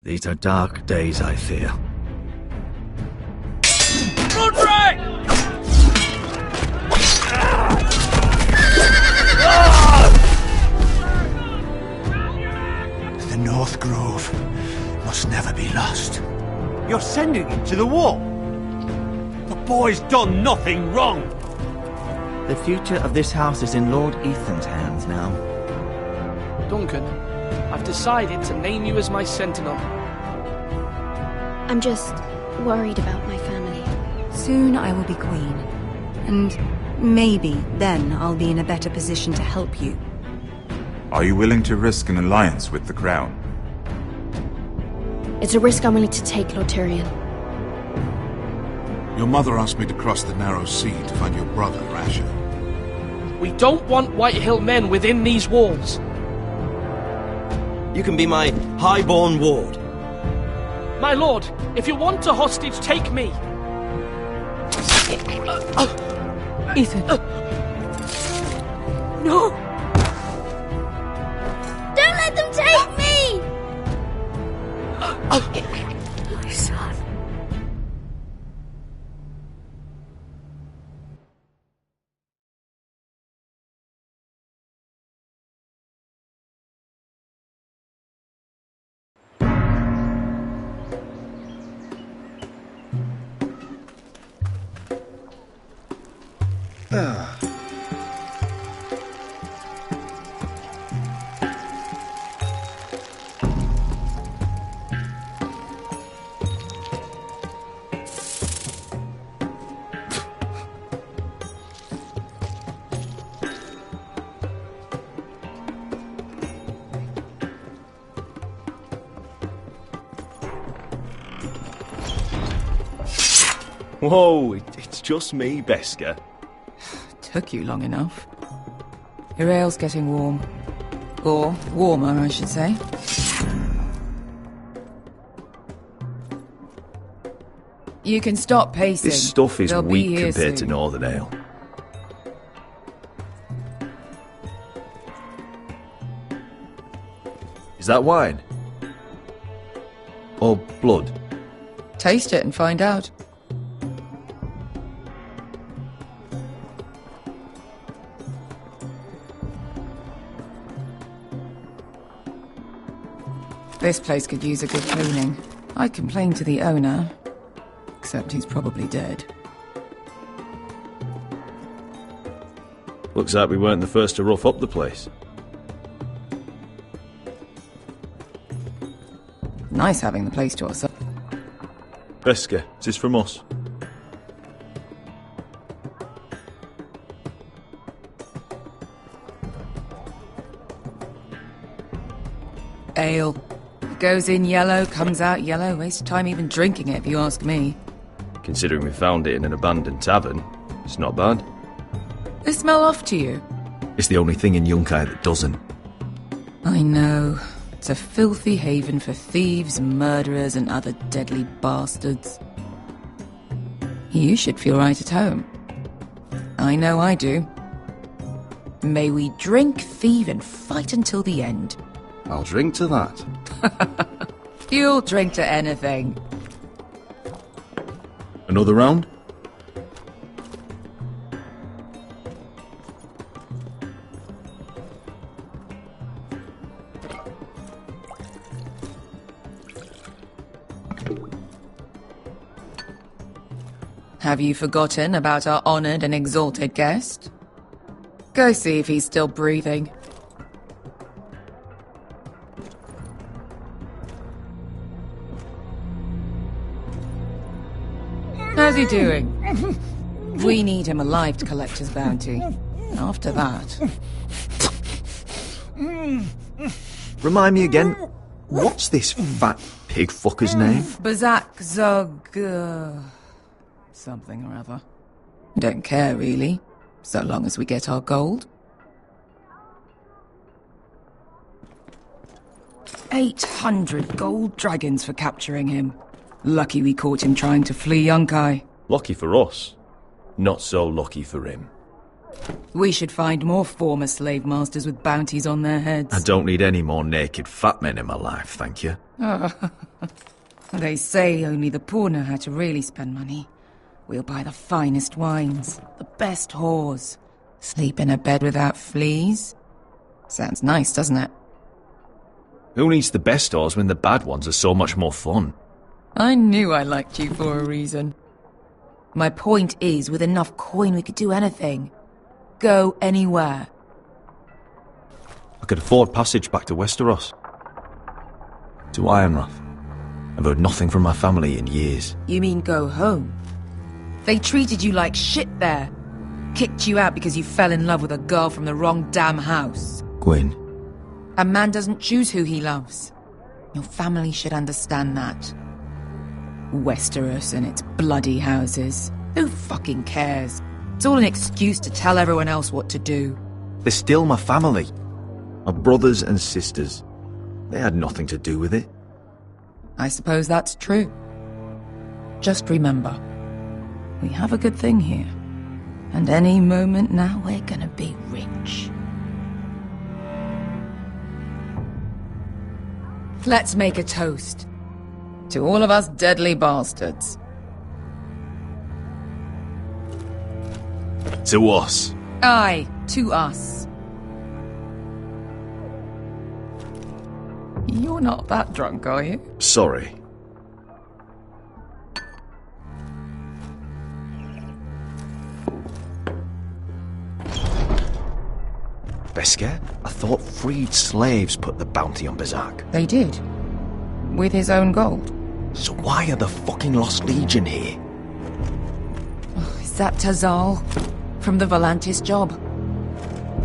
These are dark days, I fear. Roderick! The North Grove must never be lost. You're sending him to the war? The boy's done nothing wrong. The future of this house is in Lord Ethan's hands now. Duncan, I've decided to name you as my sentinel. I'm just worried about my family. Soon I will be queen. And maybe then I'll be in a better position to help you. Are you willing to risk an alliance with the Crown? It's a risk I'm willing to take, Lord Tyrion. Your mother asked me to cross the narrow sea to find your brother, Asher. We don't want Whitehill men within these walls. You can be my highborn ward. My lord, if you want a hostage, take me. Ethan. No! Don't let them take me! My son. Whoa, it's just me, Beskar. Took you long enough. Your ale's getting warm. Or warmer, I should say. You can stop pacing. This stuff is They'll be weak here compared to soon. Northern Ale. Is that wine? Or blood? Taste it and find out. This place could use a good cleaning. I complained to the owner, except he's probably dead. Looks like we weren't the first to rough up the place. Nice having the place to ourselves. Beskar, is this from us? Ale. Goes in yellow, comes out yellow. Waste of time even drinking it, if you ask me. Considering we found it in an abandoned tavern, it's not bad. They smell off to you. It's the only thing in Yunkai that doesn't. I know. It's a filthy haven for thieves, murderers, and other deadly bastards. You should feel right at home. I know I do. May we drink, thieve, and fight until the end. I'll drink to that. You'll drink to anything. Another round? Have you forgotten about our honoured and exalted guest? Go see if he's still breathing. How's he doing? We need him alive to collect his bounty. After that... Remind me again, what's this fat pig fucker's name? Bazak Zog... something or other. Don't care, really. So long as we get our gold. 800 gold dragons for capturing him. Lucky we caught him trying to flee Yunkai. Lucky for us. Not so lucky for him. We should find more former slave masters with bounties on their heads. I don't need any more naked fat men in my life, thank you. They say only the poor know how to really spend money. We'll buy the finest wines, the best whores, sleep in a bed without fleas. Sounds nice, doesn't it? Who needs the best whores when the bad ones are so much more fun? I knew I liked you for a reason. My point is, with enough coin we could do anything. Go anywhere. I could afford passage back to Westeros. To Ironrath. I've heard nothing from my family in years. You mean go home? They treated you like shit there. Kicked you out because you fell in love with a girl from the wrong damn house. Gwyn. A man doesn't choose who he loves. Your family should understand that. Westeros and its bloody houses. Who fucking cares? It's all an excuse to tell everyone else what to do. They're still my family. My brothers and sisters. They had nothing to do with it. I suppose that's true. Just remember, we have a good thing here. And any moment now we're gonna be rich. Let's make a toast. To all of us deadly bastards. To us. Aye, to us. You're not that drunk, are you? Sorry. Beskar? I thought freed slaves put the bounty on Berserk. They did. With his own gold. So why are the fucking Lost Legion here? Oh, is that Tazal? From the Volantis job?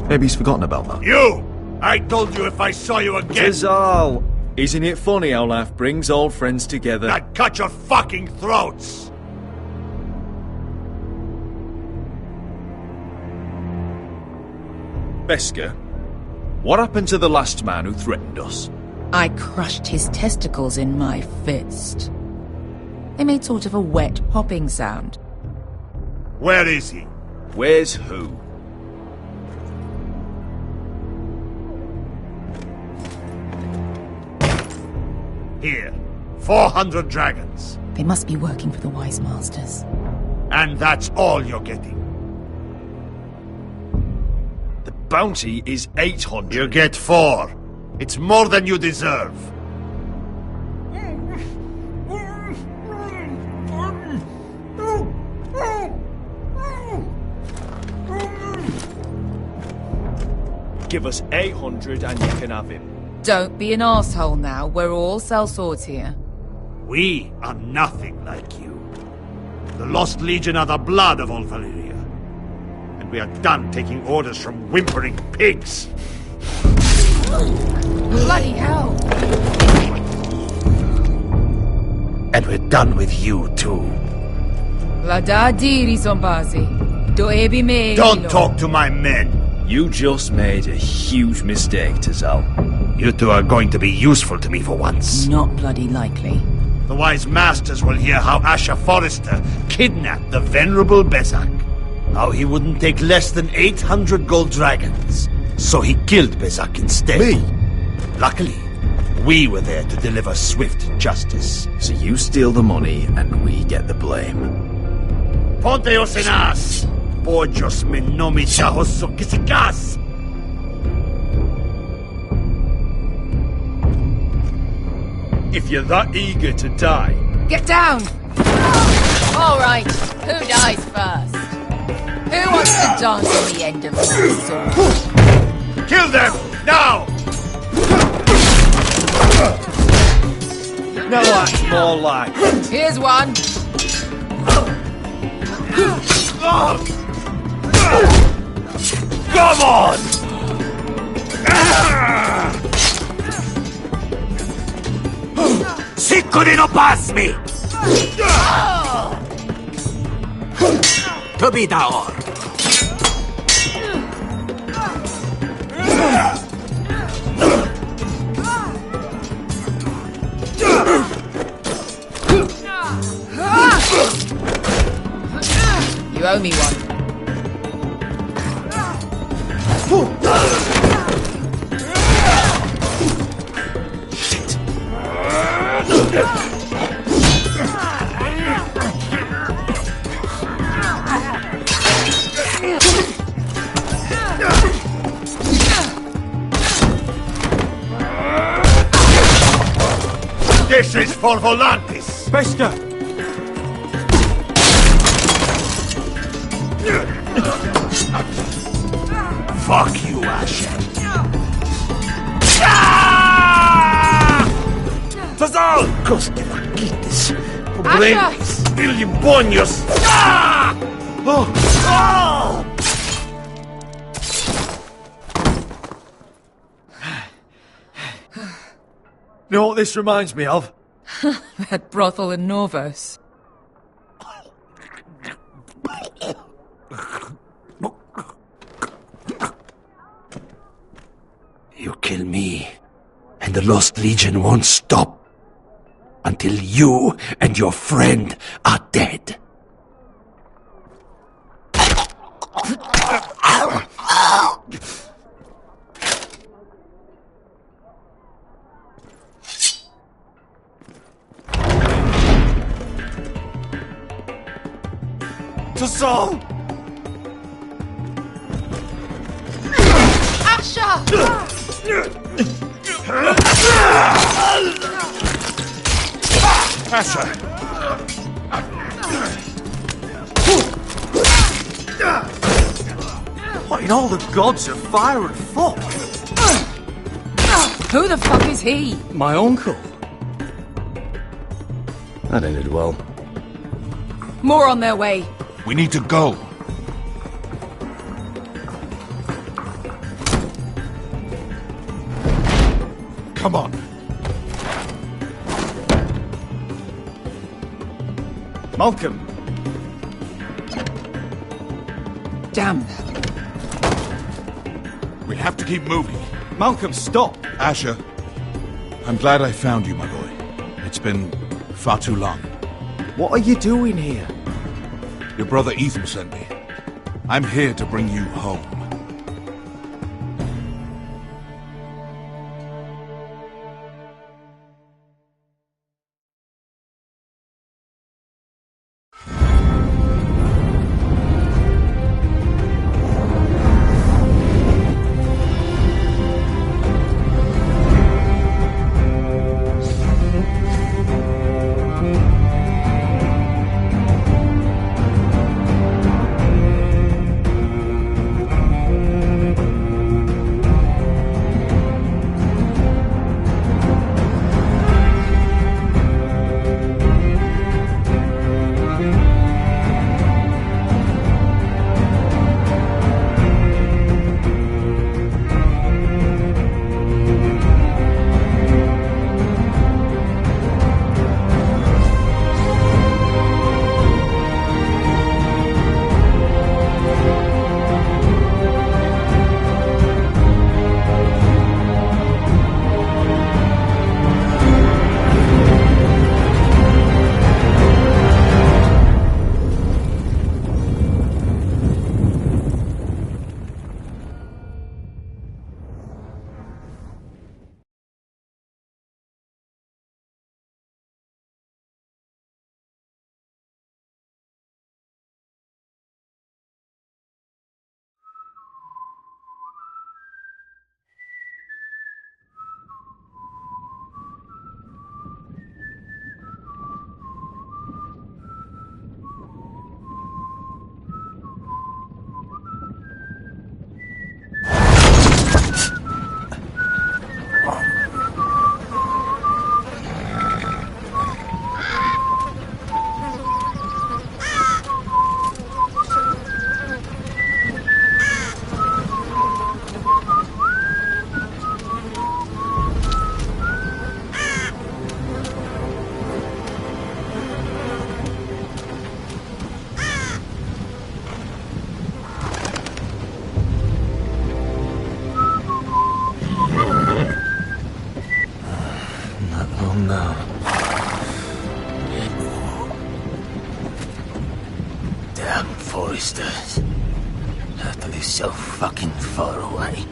Maybe he's forgotten about that. You! I told you if I saw you again... Tazal! Isn't it funny how life brings old friends together? I'd cut your fucking throats! Beskar, what happened to the last man who threatened us? I crushed his testicles in my fist. They made sort of a wet popping sound. Where is he? Where's who? Here. 400 dragons. They must be working for the Wise Masters. And that's all you're getting. The bounty is 800. You get 4. It's more than you deserve. Give us 800 and you can have him. Don't be an asshole now. We're all sellswords here. We are nothing like you. The Lost Legion are the blood of all Valyria. And we are done taking orders from whimpering pigs. Bloody hell! And we're done with you, too. Don't talk to my men. You just made a huge mistake, Tazal. You two are going to be useful to me for once. Not bloody likely. The Wise Masters will hear how Asher Forrester kidnapped the venerable Bezzak. How he wouldn't take less than 800 gold dragons. So he killed Bezzak instead. Me? Luckily, we were there to deliver swift justice. So you steal the money and we get the blame. Ponteos en as! Pollos me no mi chahos kisikas! If you're that eager to die... Get down! All right, who dies first? Who wants to dance on the end of my sword? Kill them! Now! Now that's more like it. Here's one. Come on! Siccone no pass me! To be daor. You owe me one. This is for Volantis! Beskar! Fuck you, Asher. Tazal! Koste vakitis. Problemis. Ilimbonios. You know what this reminds me of? That brothel in Norvos. You kill me, and the Lost Legion won't stop until you and your friend are dead. Tazal! Asher! What in all the gods of fire and fuck? Who the fuck is he? My uncle. That ended well. More on their way. We need to go. Come on. Malcolm! Damn. We have to keep moving. Malcolm, stop! Asher, I'm glad I found you, my boy. It's been far too long. What are you doing here? Your brother Ethan sent me. I'm here to bring you home. Foresters. Telltale is so fucking far away.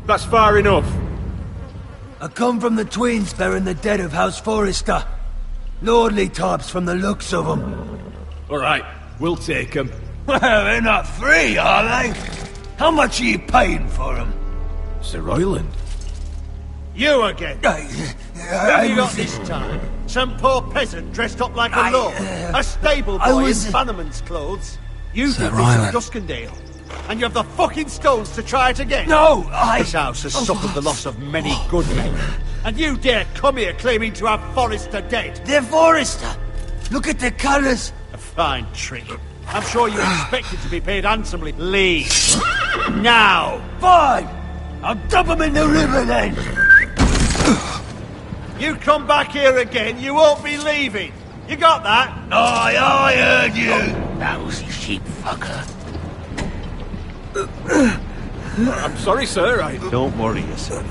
That's far enough. I come from the twins bearing the dead of House Forrester. Lordly types from the looks of them. Alright, we'll take them. Well, they're not free, are they? How much are you paying for them? Sir Royland. You again? Who have you got this time? Some poor peasant dressed up like a lord? A stable boy in Bannerman's clothes? You did this at Duskendale. And you have the fucking stones to try it again? No, This house has suffered the loss of many good men. And you dare come here claiming to have Forrester dead? They're Forrester! Look at the colours! A fine trick. I'm sure you expected to be paid handsomely. Leave. Now! Fine! I'll dump them in the river then! You come back here again, you won't be leaving. You got that? Aye, I heard you! Lousy sheep fucker. I'm sorry, sir. Don't worry yourself.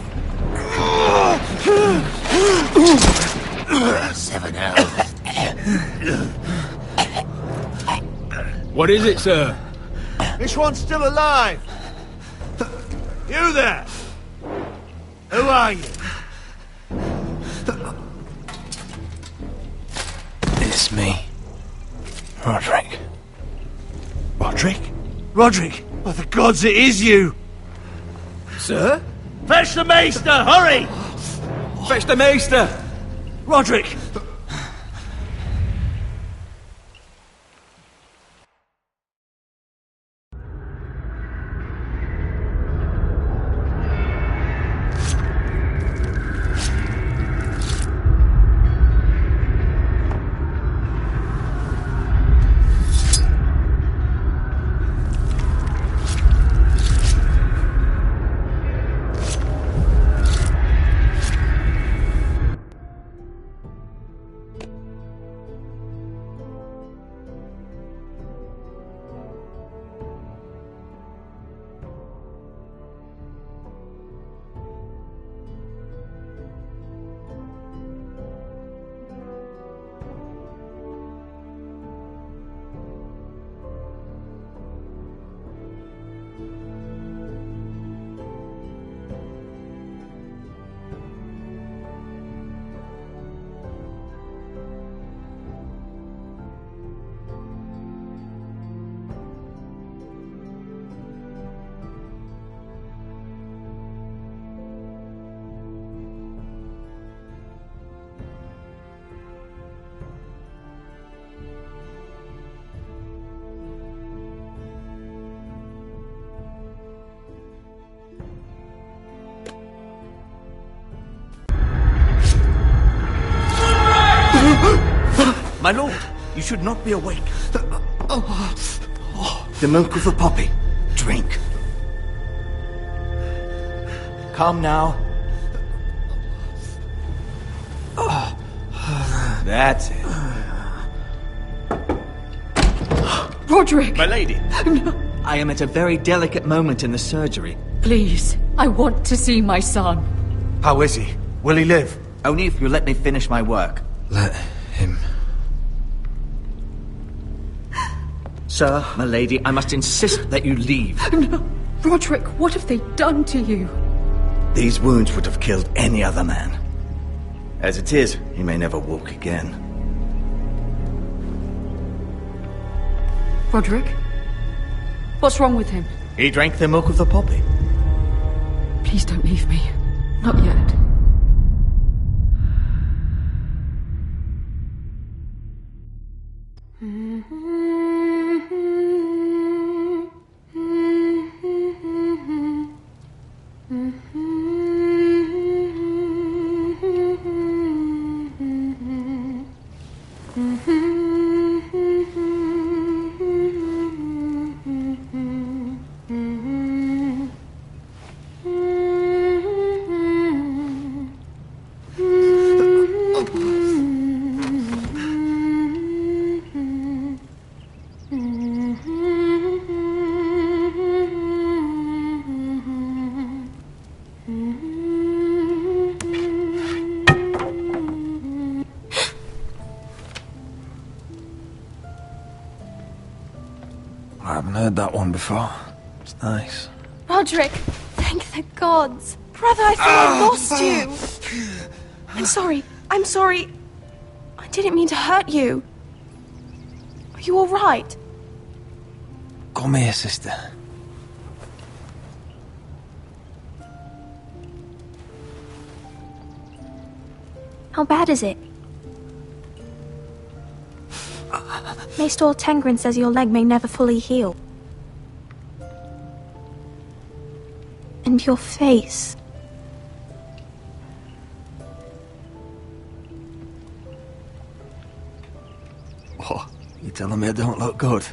7 hours. What is it, sir? This one's still alive. You there? Who are you? It's me. Roderick. Roderick? Roderick! By the gods, it is you! Sir? Fetch the maester, hurry! Fetch the maester! Roderick! My lord, you should not be awake. The milk of the poppy. Drink. Calm now. That's it. Roderick! My lady. No. I am at a very delicate moment in the surgery. Please, I want to see my son. How is he? Will he live? Only if you let me finish my work. Let him. Sir, my lady, I must insist that you leave. No. Roderick, what have they done to you? These wounds would have killed any other man. As it is, he may never walk again. Roderick? What's wrong with him? He drank the milk of the poppy. Please don't leave me. Not yet. I haven't heard that one before. It's nice. Roderick, Thank the gods. Brother, I thought I lost you. I'm sorry. I'm sorry. I didn't mean to hurt you. Are you all right? Come here, sister. How bad is it? Maester Tengrin says your leg may never fully heal. And your face. What? You telling me I don't look good?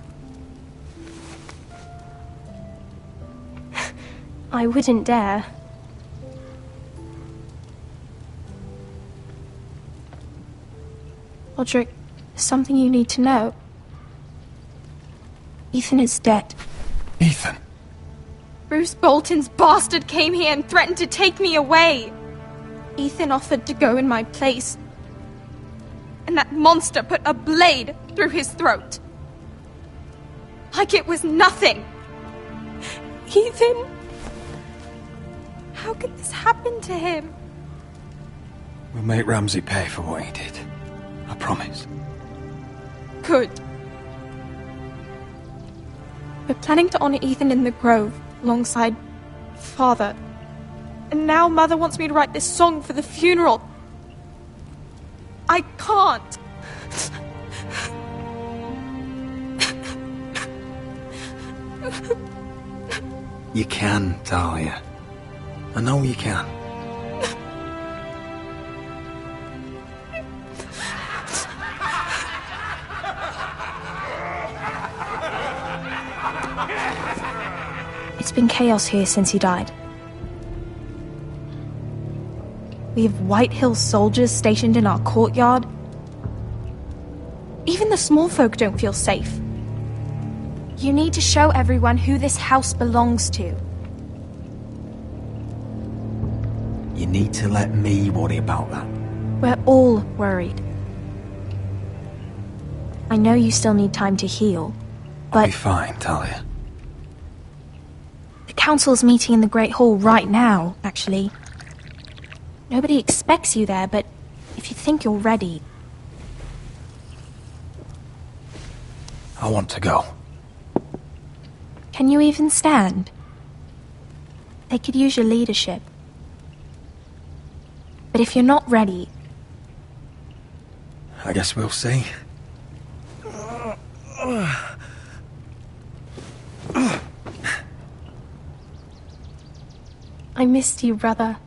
I wouldn't dare. Roderick, there's something you need to know. Ethan is dead. Ethan? Bruce Bolton's bastard came here and threatened to take me away. Ethan offered to go in my place. And that monster put a blade through his throat. Like it was nothing. Ethan? How could this happen to him? We'll make Ramsay pay for what he did. I promise. Good. We're planning to honor Ethan in the Grove, alongside Father. And now Mother wants me to write this song for the funeral. I can't. You can, Talia. I know you can. It's been chaos here since he died. We have White Hill soldiers stationed in our courtyard. Even the small folk don't feel safe. You need to show everyone who this house belongs to. You need to let me worry about that. We're all worried. I know you still need time to heal, but... I'll be fine, Talia. The council's meeting in the Great Hall right now, actually. Nobody expects you there, but if you think you're ready... I want to go. Can you even stand? They could use your leadership. But if you're not ready... I guess we'll see. I missed you, brother.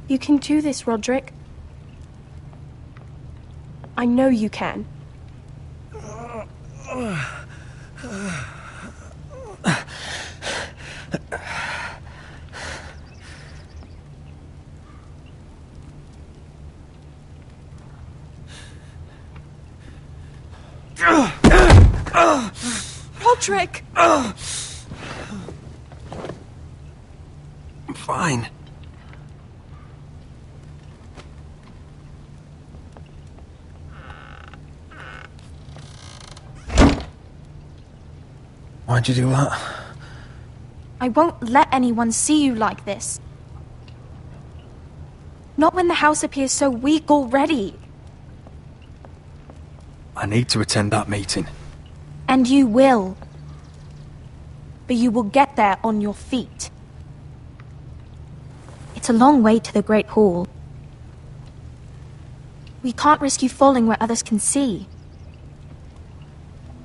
You can do this, Roderick. I know you can. Roderick! I'm fine. Why'd you do that? I won't let anyone see you like this. Not when the house appears so weak already. I need to attend that meeting. And you will. But you will get there on your feet. It's a long way to the Great Hall. We can't risk you falling where others can see.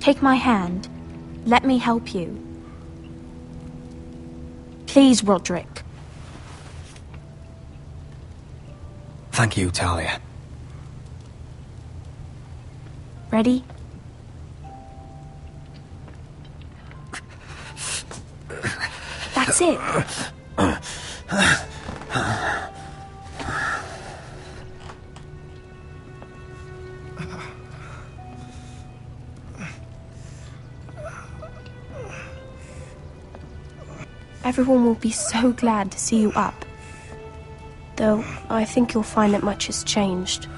Take my hand. Let me help you. Please, Roderick. Thank you, Talia. Ready? That's it. Everyone will be so glad to see you up. Though, I think you'll find that much has changed.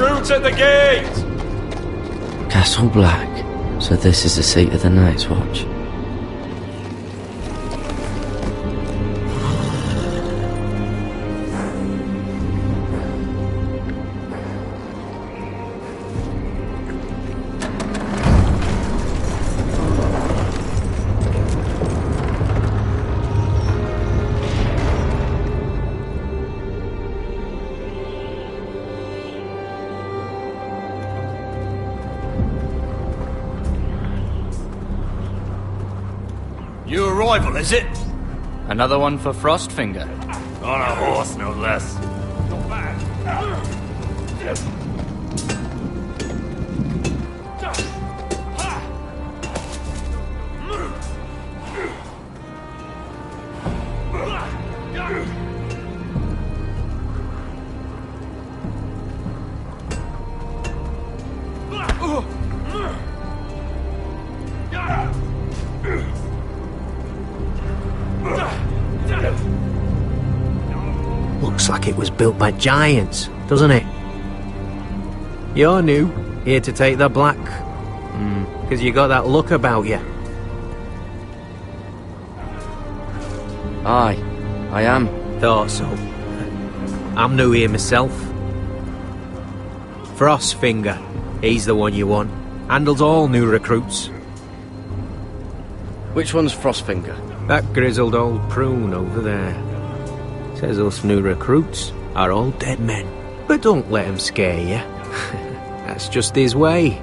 Recruits at the gate! Castle Black. So this is the seat of the Night's Watch. New arrival, is it? Another one for Frostfinger. On a horse, no less. Not bad. Looks like it was built by giants, doesn't it? You're new, here to take the black. Because you got that look about you. Aye, I am. Thought so. I'm new here myself. Frostfinger, he's the one you want. Handles all new recruits. Which one's Frostfinger? That grizzled old prune over there. Says us new recruits are all dead men. But don't let him scare you. That's just his way.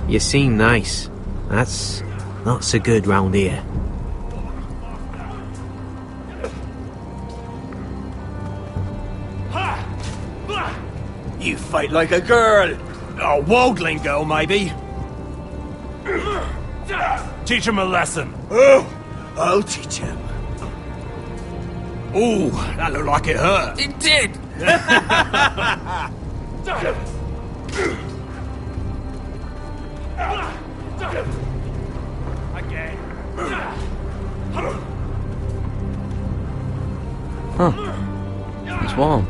You seem nice. That's not so good round here. You fight like a girl. A waldling girl, maybe. Teach him a lesson. Oh, I'll teach him. Ooh, that looked like it hurt. It did! Again. Huh. It's warm.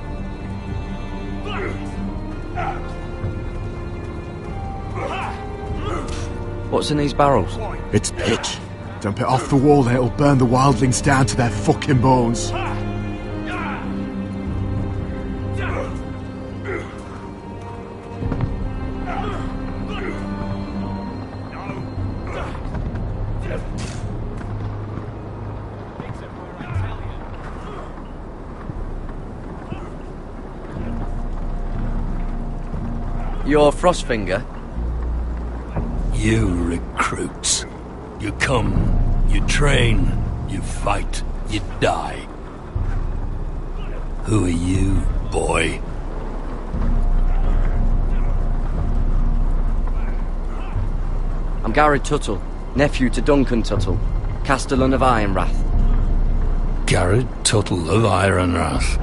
What's in these barrels? It's pitch. Dump it off the wall and it'll burn the wildlings down to their fucking bones. You're Frostfinger? You recruits. You come, you train, you fight, you die. Who are you, boy? I'm Garrett Tuttle, nephew to Duncan Tuttle, Castellan of Ironrath. Garrett Tuttle of Ironrath.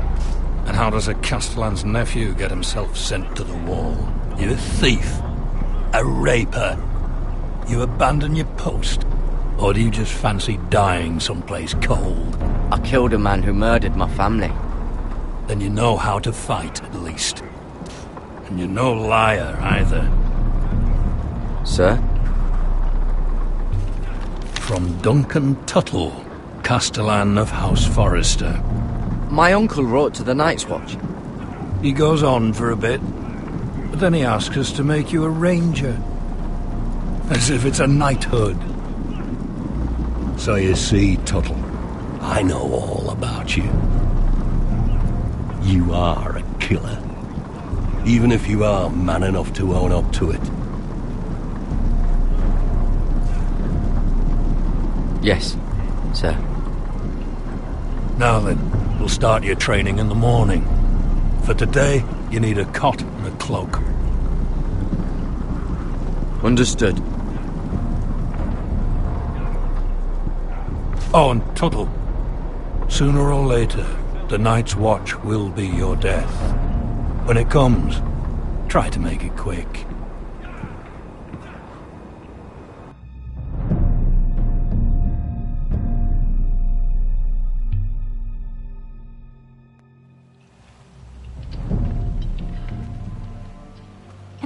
And how does a Castellan's nephew get himself sent to the wall? You're a thief, a raper. You abandon your post, or do you just fancy dying someplace cold? I killed a man who murdered my family. Then you know how to fight, at least. And you're no liar, either. Sir? From Duncan Tuttle, Castellan of House Forrester. My uncle wrote to the Night's Watch. He goes on for a bit, but then he asks us to make you a ranger. As if it's a knighthood. So you see, Tuttle, I know all about you. You are a killer. Even if you are man enough to own up to it. Yes, sir. Now then, we'll start your training in the morning. For today, you need a cot and a cloak. Understood. Oh, and Tuttle, sooner or later, the Night's Watch will be your death. When it comes, try to make it quick.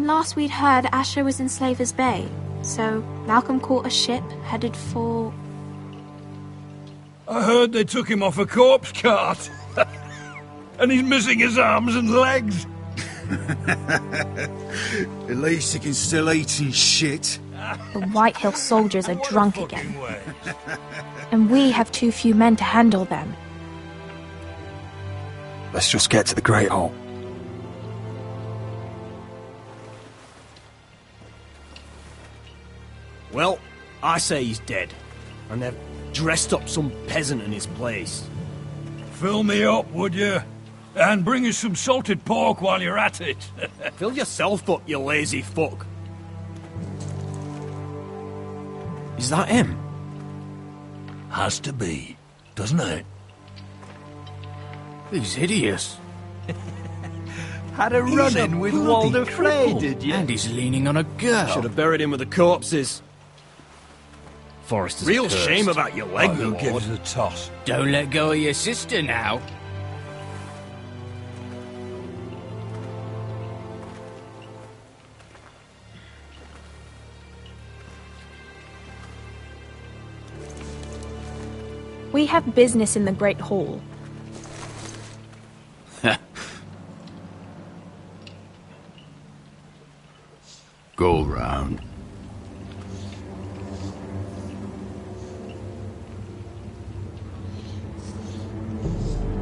last we'd heard, Asher was in Slaver's Bay, so Malcolm caught a ship headed for... I heard they took him off a corpse cart. And he's missing his arms and legs. At least he can still eat and shit. The White Hill soldiers are drunk again. And we have too few men to handle them. Let's just get to the Great Hall. Well, I say he's dead. And they've dressed up some peasant in his place. Fill me up, would you? And bring us some salted pork while you're at it. Fill yourself up, you lazy fuck. Is that him? Has to be, doesn't it? He's hideous. Had a run-in with Walder Frey, did you? And he's leaning on a girl. Should have buried him with the corpses. Forrester's Real cursed. shame about your leg, Who my gives lord. a toss? Don't let go of your sister now. We have business in the Great Hall. Go round.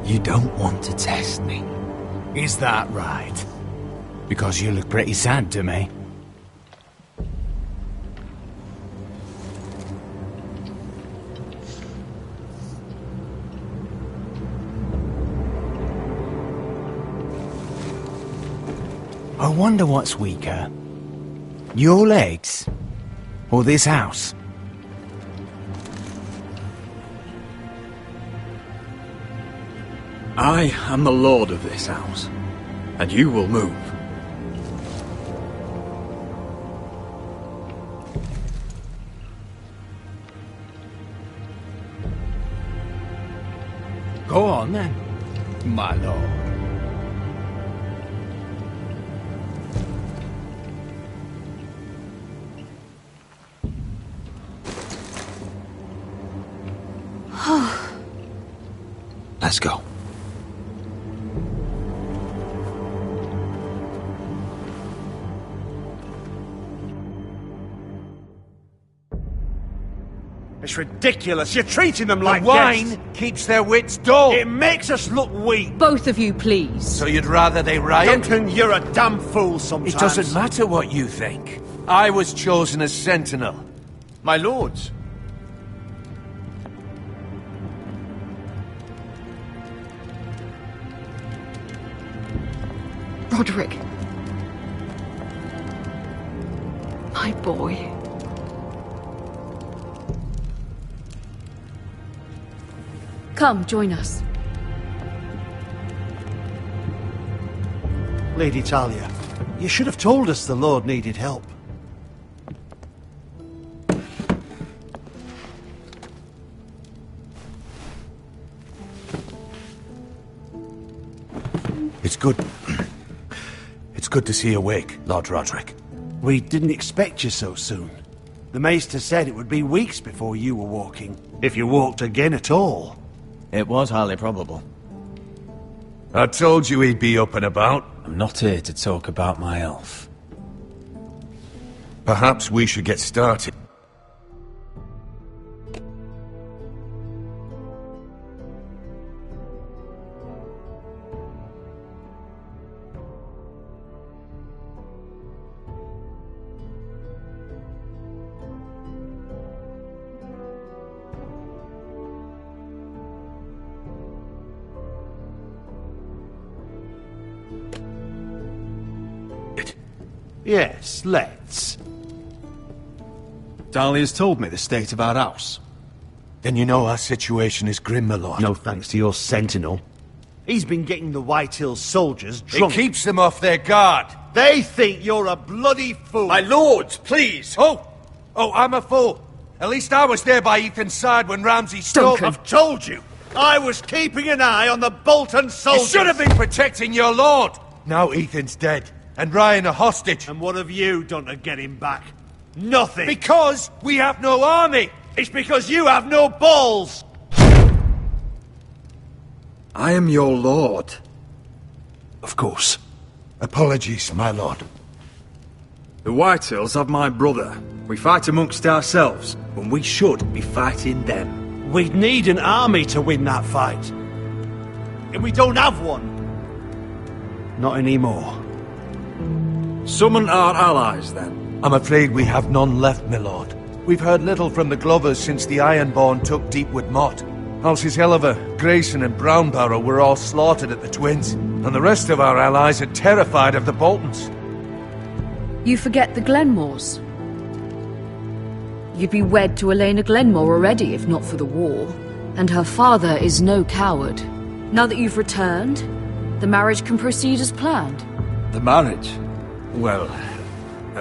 You don't want to test me. Is that right? Because you look pretty sad to me. I wonder what's weaker. Your legs? Or this house? I am the lord of this house, and you will move. Go on then, my lord. Let's go. It's ridiculous. You're treating them like wine guests. keeps their wits dull. It makes us look weak. Both of you, please. So you'd rather they riot? Duncan, you're a damn fool sometimes. It doesn't matter what you think. I was chosen as sentinel. My lords. Roderick. My boy. Come, join us. Lady Talia, you should have told us the Lord needed help. It's good. It's good to see you awake, Lord Roderick. We didn't expect you so soon. The Maester said it would be weeks before you were walking, if you walked again at all. It was highly probable. I told you he'd be up and about. I'm not here to talk about my elf. Perhaps we should get started. Yes, let's. Dahlia's told me the state of our house. Then you know our situation is grim, my lord. No thanks to your sentinel. He's been getting the White Hill soldiers drunk. It keeps them off their guard. They think you're a bloody fool. My lords, please! Oh, I'm a fool. At least I was there by Ethan's side when Ramsay stole... I've told you. I was keeping an eye on the Bolton soldiers. You should have been protecting your lord. Now Ethan's dead. and Ryan a hostage. And what have you done to get him back? Nothing! Because we have no army! It's because you have no balls! I am your lord. Of course. Apologies, my lord. The Whitehills have my brother. We fight amongst ourselves, when we should be fighting them. We'd need an army to win that fight. And we don't have one. Not anymore. Summon our allies, then. I'm afraid we have none left, my lord. We've heard little from the Glovers since the Ironborn took Deepwood Motte. Halsey's Helliver, Grayson and Brownbarrow were all slaughtered at the Twins, and the rest of our allies are terrified of the Boltons. You forget the Glenmores. You'd be wed to Elena Glenmore already if not for the war. And her father is no coward. Now that you've returned, the marriage can proceed as planned. The marriage? Well,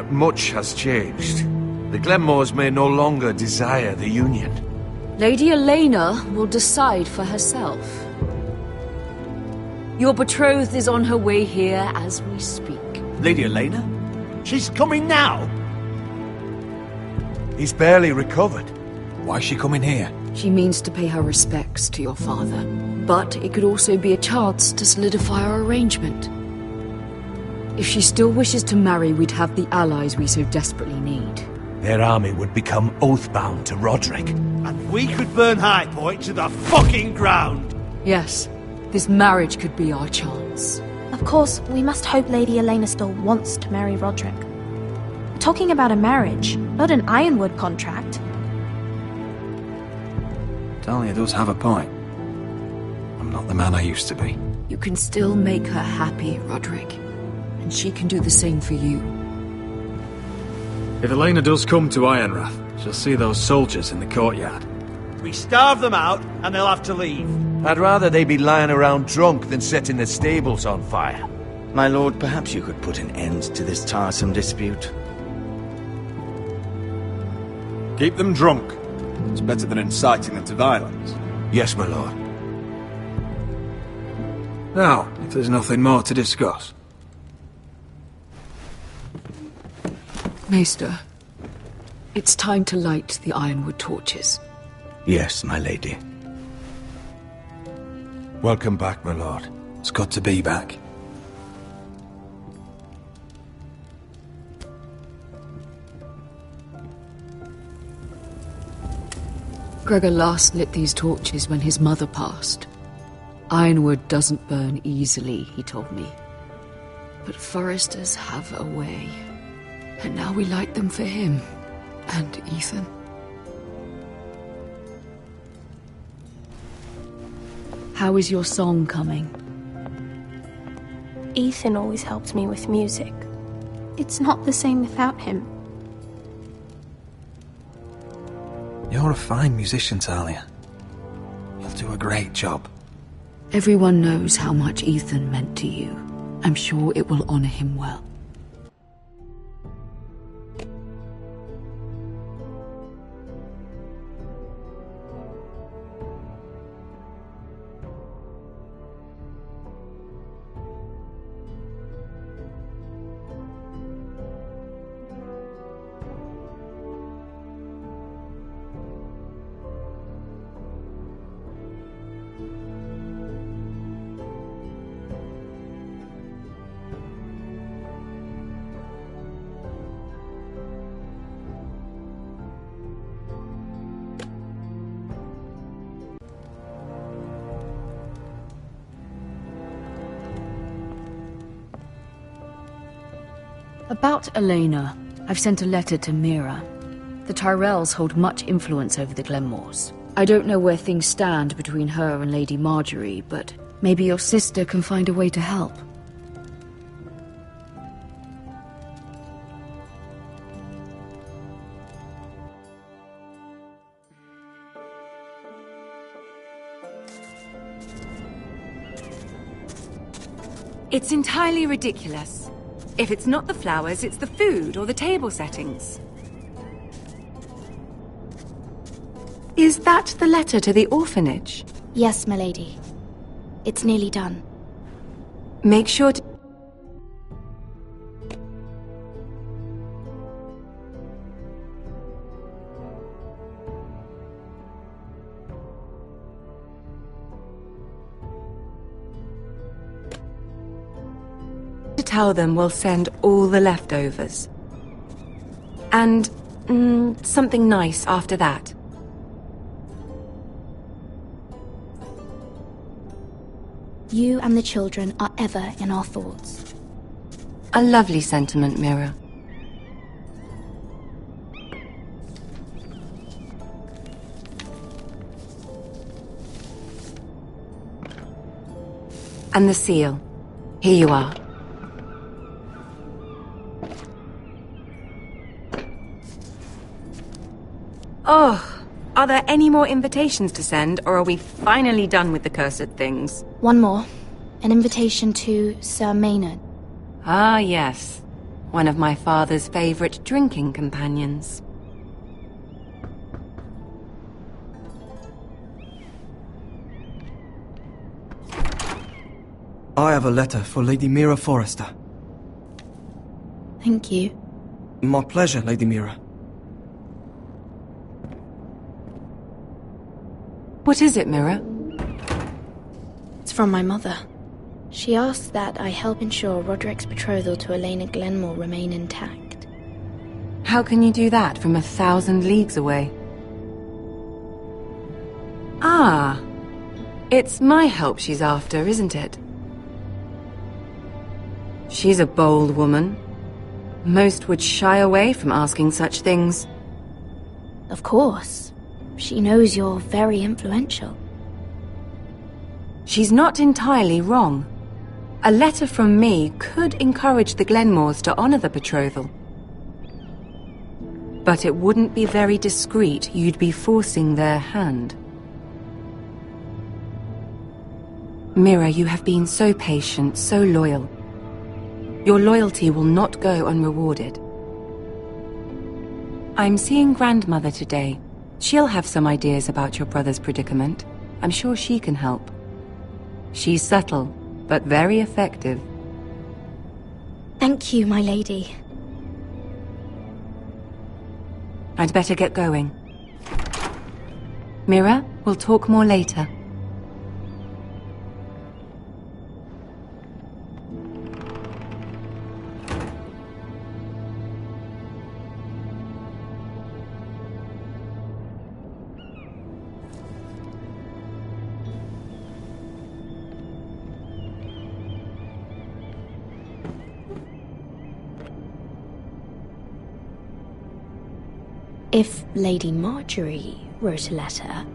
much has changed. The Glenmores may no longer desire the union. Lady Elena will decide for herself. Your betrothed is on her way here as we speak. Lady Elena? She's coming now! He's barely recovered. Why is she coming here? She means to pay her respects to your father. But it could also be a chance to solidify our arrangement. If she still wishes to marry, we'd have the allies we so desperately need. Their army would become oathbound to Roderick. And we could burn High Point to the fucking ground! Yes, this marriage could be our chance. Of course, we must hope Lady Elena still wants to marry Roderick. We're talking about a marriage, not an Ironwood contract. Talia does have a point. I'm not the man I used to be. You can still make her happy, Roderick. And she can do the same for you. If Elena does come to Ironrath, she'll see those soldiers in the courtyard. We starve them out, and they'll have to leave. I'd rather they be lying around drunk than setting the stables on fire. My lord, perhaps you could put an end to this tiresome dispute. Keep them drunk. It's better than inciting them to violence. Yes, my lord. Now, if there's nothing more to discuss. Maester, it's time to light the Ironwood torches. Yes, my lady. Welcome back, my lord. It's good to be back. Gregor last lit these torches when his mother passed. Ironwood doesn't burn easily, he told me. But foresters have a way. And now we light them for him. And Ethan. How is your song coming? Ethan always helps me with music. It's not the same without him. You're a fine musician, Talia. You'll do a great job. Everyone knows how much Ethan meant to you. I'm sure it will honor him well. About Elena, I've sent a letter to Mira. The Tyrells hold much influence over the Glenmores. I don't know where things stand between her and Lady Marjorie, but maybe your sister can find a way to help. It's entirely ridiculous. If it's not the flowers, it's the food or the table settings. Is that the letter to the orphanage? Yes, my lady. It's nearly done. Make sure to... tell them we'll send all the leftovers. And something nice after that. You and the children are ever in our thoughts. A lovely sentiment, Mira. And the seal. Here you are. Oh, are there any more invitations to send, or are we finally done with the cursed things? One more. An invitation to Sir Maynard. Ah, yes. One of my father's favorite drinking companions. I have a letter for Lady Mira Forrester. Thank you. My pleasure, Lady Mira. What is it, Mira? It's from my mother. She asks that I help ensure Roderick's betrothal to Elena Glenmore remain intact. How can you do that from 1,000 leagues away? Ah, it's my help she's after, isn't it? She's a bold woman. Most would shy away from asking such things. Of course. She knows you're very influential. She's not entirely wrong. A letter from me could encourage the Glenmores to honor the betrothal. But it wouldn't be very discreet. You'd be forcing their hand. Mira, you have been so patient, so loyal. Your loyalty will not go unrewarded. I'm seeing Grandmother today. She'll have some ideas about your brother's predicament. I'm sure she can help. She's subtle, but very effective. Thank you, my lady. I'd better get going. Mira, we'll talk more later. If Lady Marjorie wrote a letter...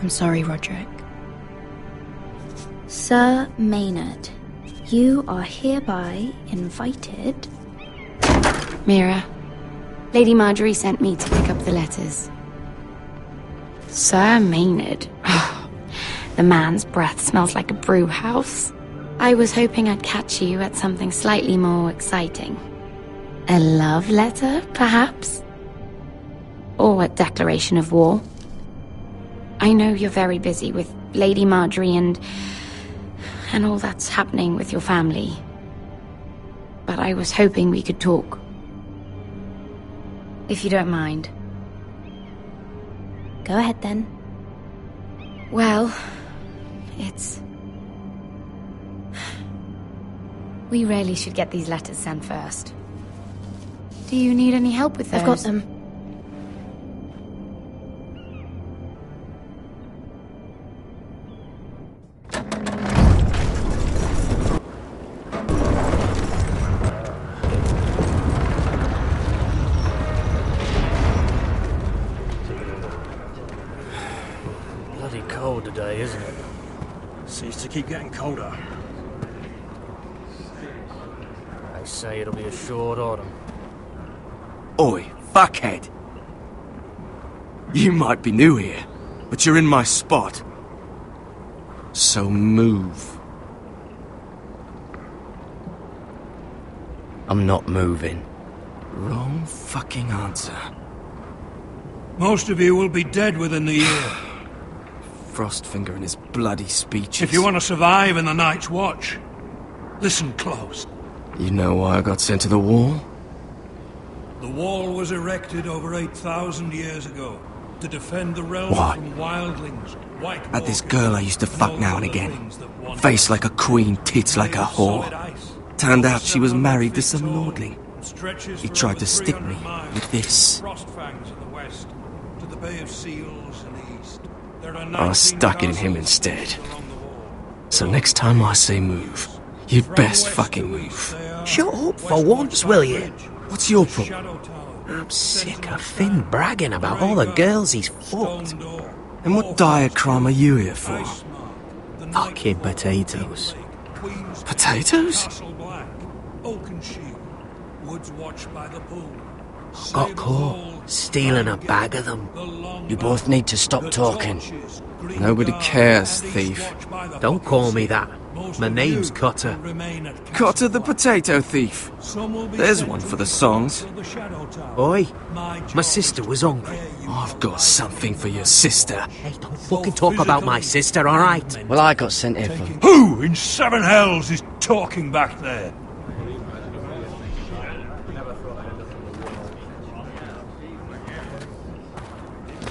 I'm sorry, Roderick. Sir Maynard, you are hereby invited... Mira, Lady Marjorie sent me to pick up the letters. Sir Maynard. The man's breath smells like a brew house. I was hoping I'd catch you at something slightly more exciting. A love letter, perhaps? Or a declaration of war? I know you're very busy with Lady Marjorie and all that's happening with your family. But I was hoping we could talk. If you don't mind. Go ahead, then. Well, it's... We really should get these letters sent first. Do you need any help with those? I've got them. Today, isn't it? Seems to keep getting colder. They say it'll be a short autumn. Oi, fuckhead! You might be new here, but you're in my spot. So move. I'm not moving. Wrong fucking answer. Most of you will be dead within the year. Frostfinger and his bloody speeches. If you want to survive in the Night's Watch, listen close. You know why I got sent to the wall? The wall was erected over 8,000 years ago to defend the realm What? from wildlings, white Had this girl I used to fuck now and again. Face like a queen, tits like a whore. Turned out she was married to some lordling. He tried to stick me with this. I stuck it in him instead. So next time I say move, you'd best fucking move. Shut up for once, will you? What's your problem? I'm sick of Finn bragging about all the girls he's fucked. And what diatribe are you here for? Fucking potatoes. Potatoes? Got caught stealing a bag of them. You both need to stop talking. Nobody cares, thief. Don't call me that. My name's Cutter. Cutter the potato thief. There's one for the songs. Oi, my sister was hungry. I've got something for your sister. Hey, don't fucking talk about my sister, alright? Well, I got sent here for... Who in seven hells is talking back there?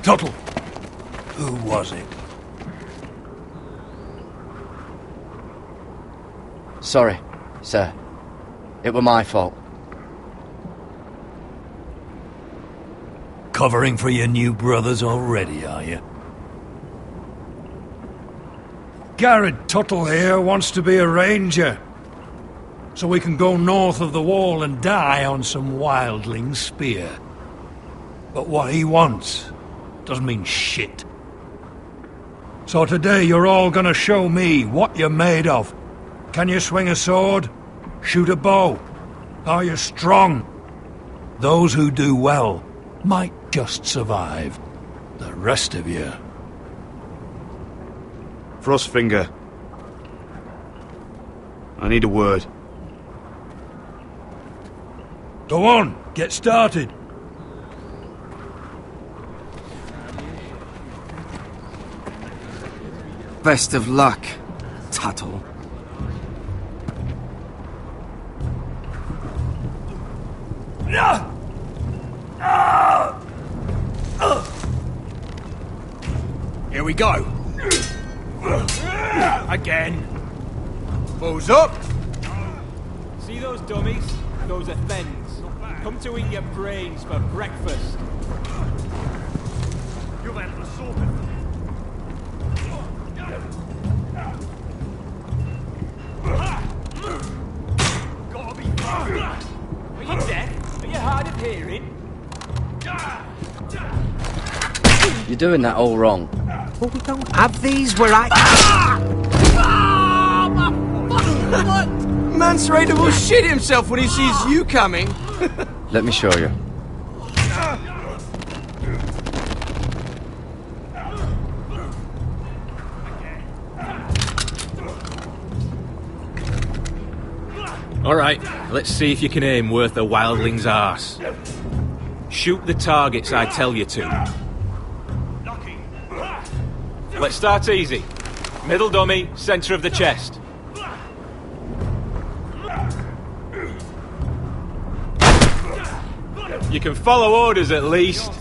Tuttle. Who was it? Sorry, sir. It were my fault. Covering for your new brothers already, are you? Garrett Tuttle here wants to be a ranger. So we can go north of the wall and die on some wildling spear. But what he wants doesn't mean shit. So today you're all gonna show me what you're made of. Can you swing a sword? Shoot a bow? Are you strong? Those who do well might just survive. The rest of you... Frostfinger. I need a word. Go on, get started. Best of luck, Tuttle. Here we go. Again. Balls up. See those dummies? Those are thens. Come to eat your brains for breakfast. You've had the sorted. Gotta be fast. Are you deaf? Are you hard of hearing? You're doing that all wrong. But we don't have these where I... Mance Raider will shit himself when he sees you coming. Let me show you. Alright, let's see if you can aim worth a wildling's arse. Shoot the targets I tell you to. Let's start easy. Middle dummy, centre of the chest. You can follow orders at least.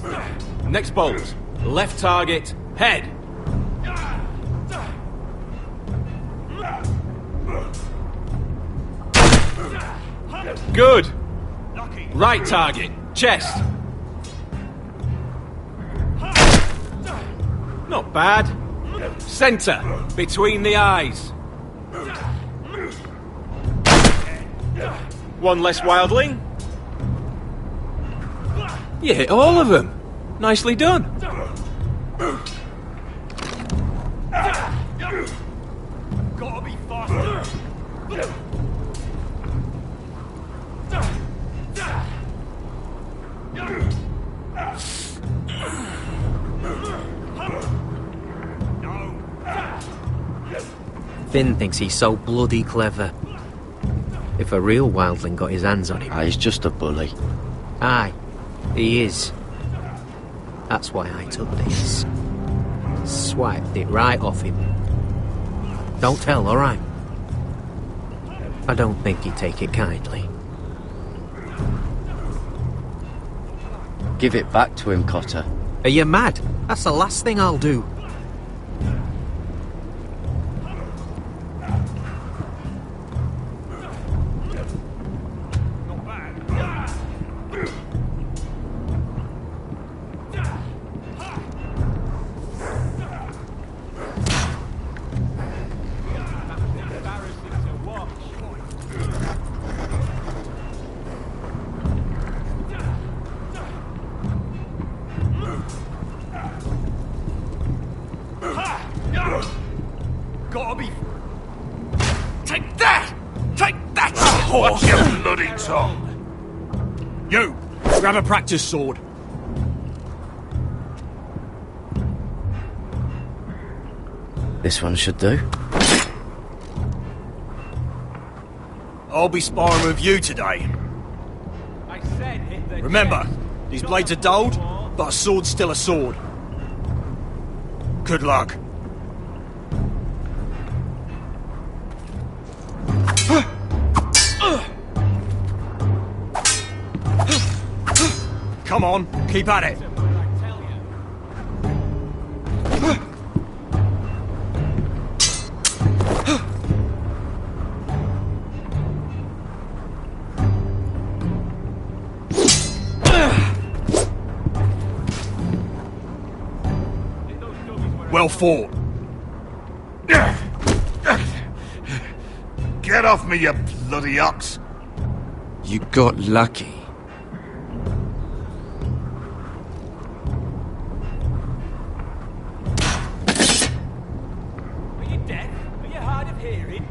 Next bolt. Left target, head. Good. Right target, chest. Not bad. Centre, between the eyes. One less wildling. You hit all of them. Nicely done. Gotta be faster. Finn thinks he's so bloody clever. If a real wildling got his hands on him... He's just a bully. Aye, he is. That's why I took this. Swiped it right off him. Don't tell, alright? I don't think he'd take it kindly. Give it back to him, Cotter. Are you mad? That's the last thing I'll do. Gotta be... Take that! Take that! Horse, your bloody tongue! You! Grab a practice sword. This one should do. I'll be sparring with you today. I said hit the Remember, these blades are dulled, but a sword's still a sword. Good luck. Come on, keep at it. Well fought. Get off me, you bloody ox! You got lucky. Are you deaf? Are you hard of hearing?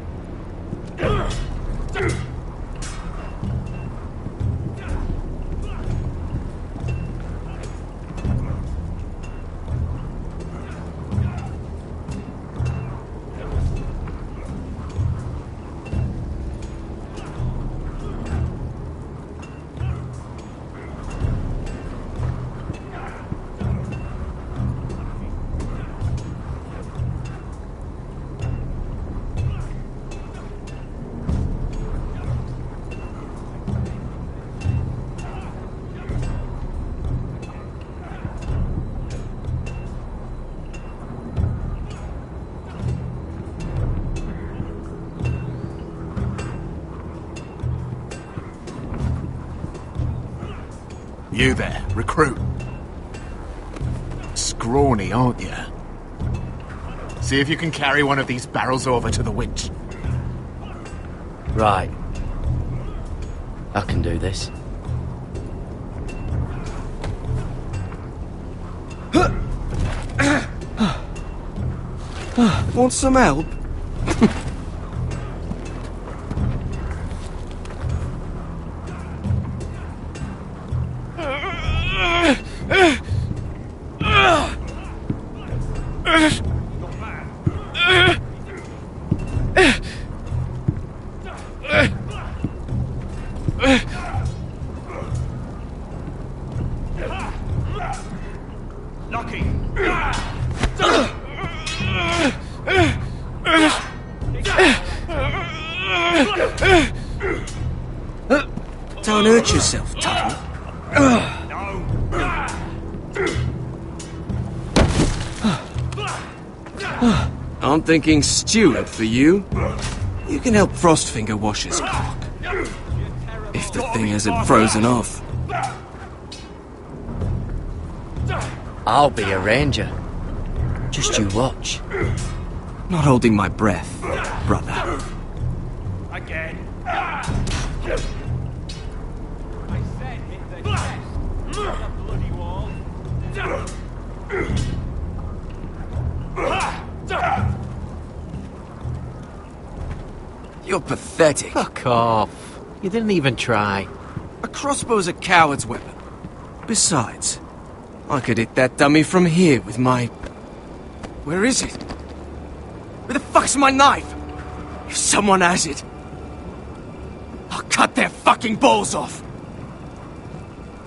You there, recruit. Scrawny, aren't you? See if you can carry one of these barrels over to the winch. Right. I can do this. Want some help? Lucky. Don't hurt yourself, Tuttle. I'm thinking steward for you. You can help Frostfinger wash his cock. If the thing hasn't frozen off. I'll be a ranger. Just you watch. Not holding my breath, brother. Again. I said hit the chest, not the bloody wall. You're pathetic. Fuck off. You didn't even try. A crossbow's a coward's weapon. Besides, I could hit that dummy from here with my... Where is it? Where the fuck's my knife? If someone has it, I'll cut their fucking balls off.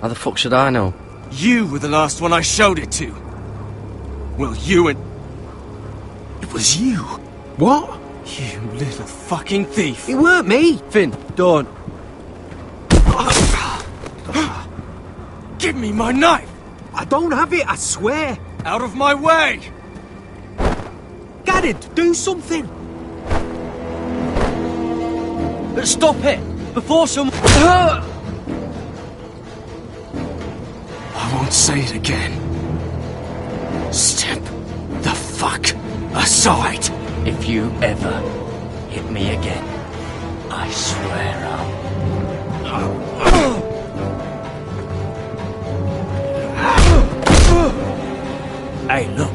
How the fuck should I know? You were the last one I showed it to. Well, you and... It was you. What? You little fucking thief. It weren't me. Finn, don't. Give me my knife! I don't have it, I swear! Out of my way! Garrett, do something! Stop it! Before some... I won't say it again. Step the fuck aside! If you ever hit me again, I swear Hey, look.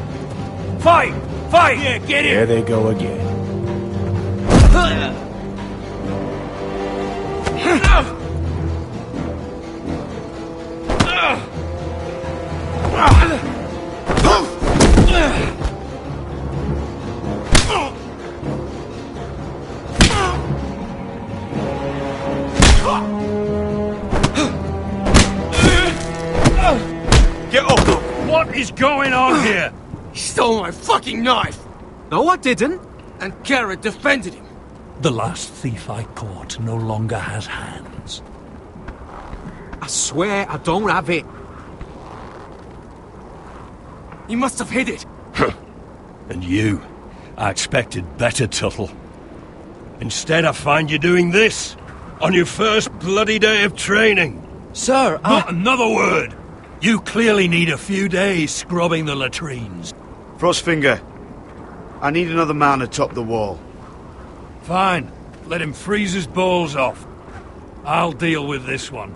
Fight! Fight! Yeah, get There they go again. Get up! What is going on here? He stole my fucking knife! No, I didn't. And Garrett defended him. The last thief I caught no longer has hands. I swear I don't have it. He must have hid it. And you, I expected better, Tuttle. Instead, I find you doing this on your first bloody day of training. Sir, Not another word! You clearly need a few days scrubbing the latrines. Frostfinger, I need another man atop the wall. Fine. Let him freeze his balls off. I'll deal with this one.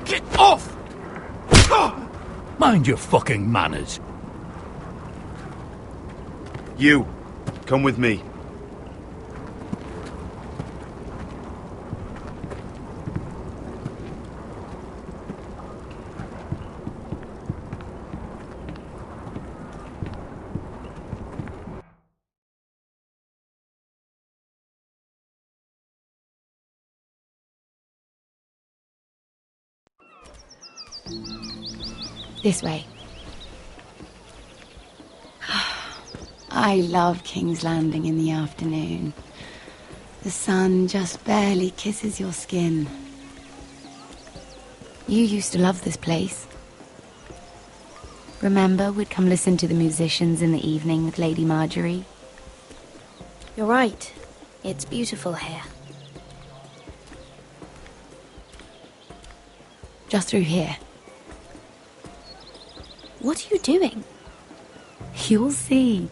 Get off! Mind your fucking manners. You, come with me. This way. I love King's Landing in the afternoon. The sun just barely kisses your skin. You used to love this place. Remember, we'd come listen to the musicians in the evening with Lady Marjorie? You're right. It's beautiful here. Just through here. What are you doing? You'll see.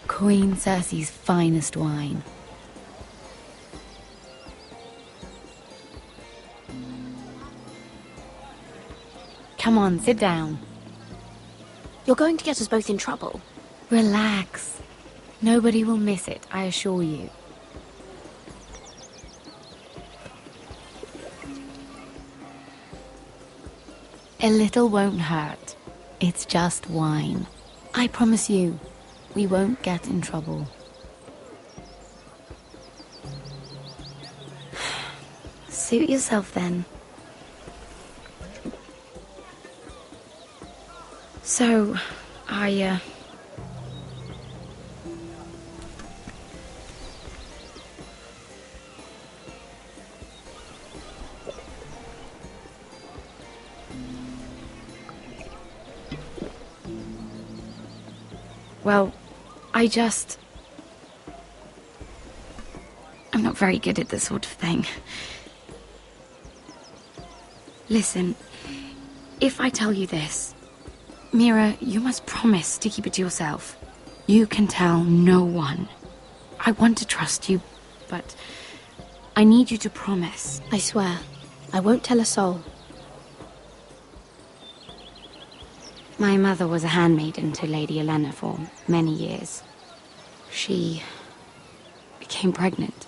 Queen Cersei's finest wine. Come on, sit down. You're going to get us both in trouble. Relax. Nobody will miss it, I assure you. A little won't hurt. It's just wine. I promise you, we won't get in trouble. Suit yourself then. So, Well, I'm not very good at this sort of thing. Listen, if I tell you this, Mira, you must promise to keep it to yourself. You can tell no one. I want to trust you, but I need you to promise. I swear, I won't tell a soul. My mother was a handmaiden to Lady Olenna for many years. She became pregnant.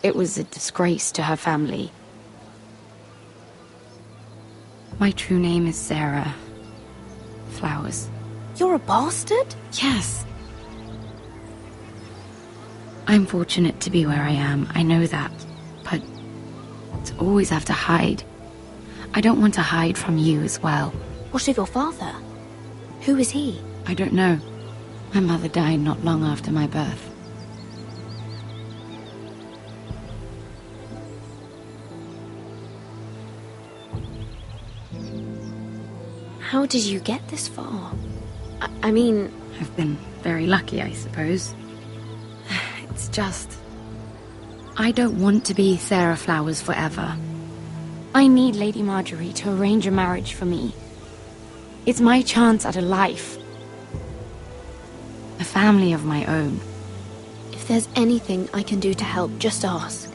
It was a disgrace to her family. My true name is Sarah Flowers. You're a bastard? Yes. I'm fortunate to be where I am, I know that. But to always have to hide. I don't want to hide from you as well. What of your father? Who is he? I don't know. My mother died not long after my birth. How did you get this far? I mean... I've been very lucky, I suppose. It's just... I don't want to be Sarah Flowers forever. I need Lady Marjorie to arrange a marriage for me. It's my chance at a life. A family of my own. If there's anything I can do to help, just ask.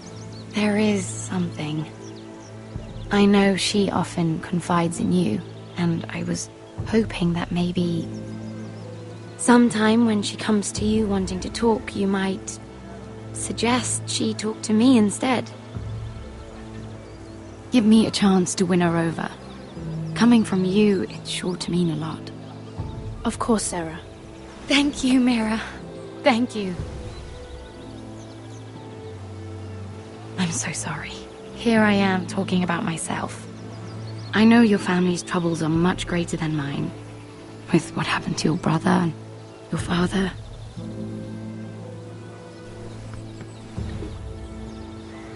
There is something. I know she often confides in you, and I was hoping that maybe... sometime when she comes to you wanting to talk, you might suggest she talk to me instead. Give me a chance to win her over. Coming from you, it's sure to mean a lot. Of course, Sarah. Thank you, Mira. Thank you. I'm so sorry. Here I am talking about myself. I know your family's troubles are much greater than mine. With what happened to your brother and your father.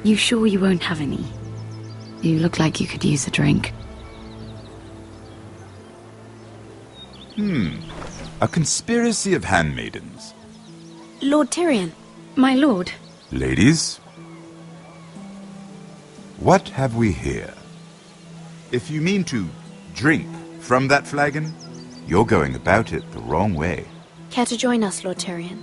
You sure you won't have any? You look like you could use a drink. A conspiracy of handmaidens. Lord Tyrion. My lord. Ladies, what have we here? If you mean to drink from that flagon, you're going about it the wrong way. Care to join us, Lord Tyrion?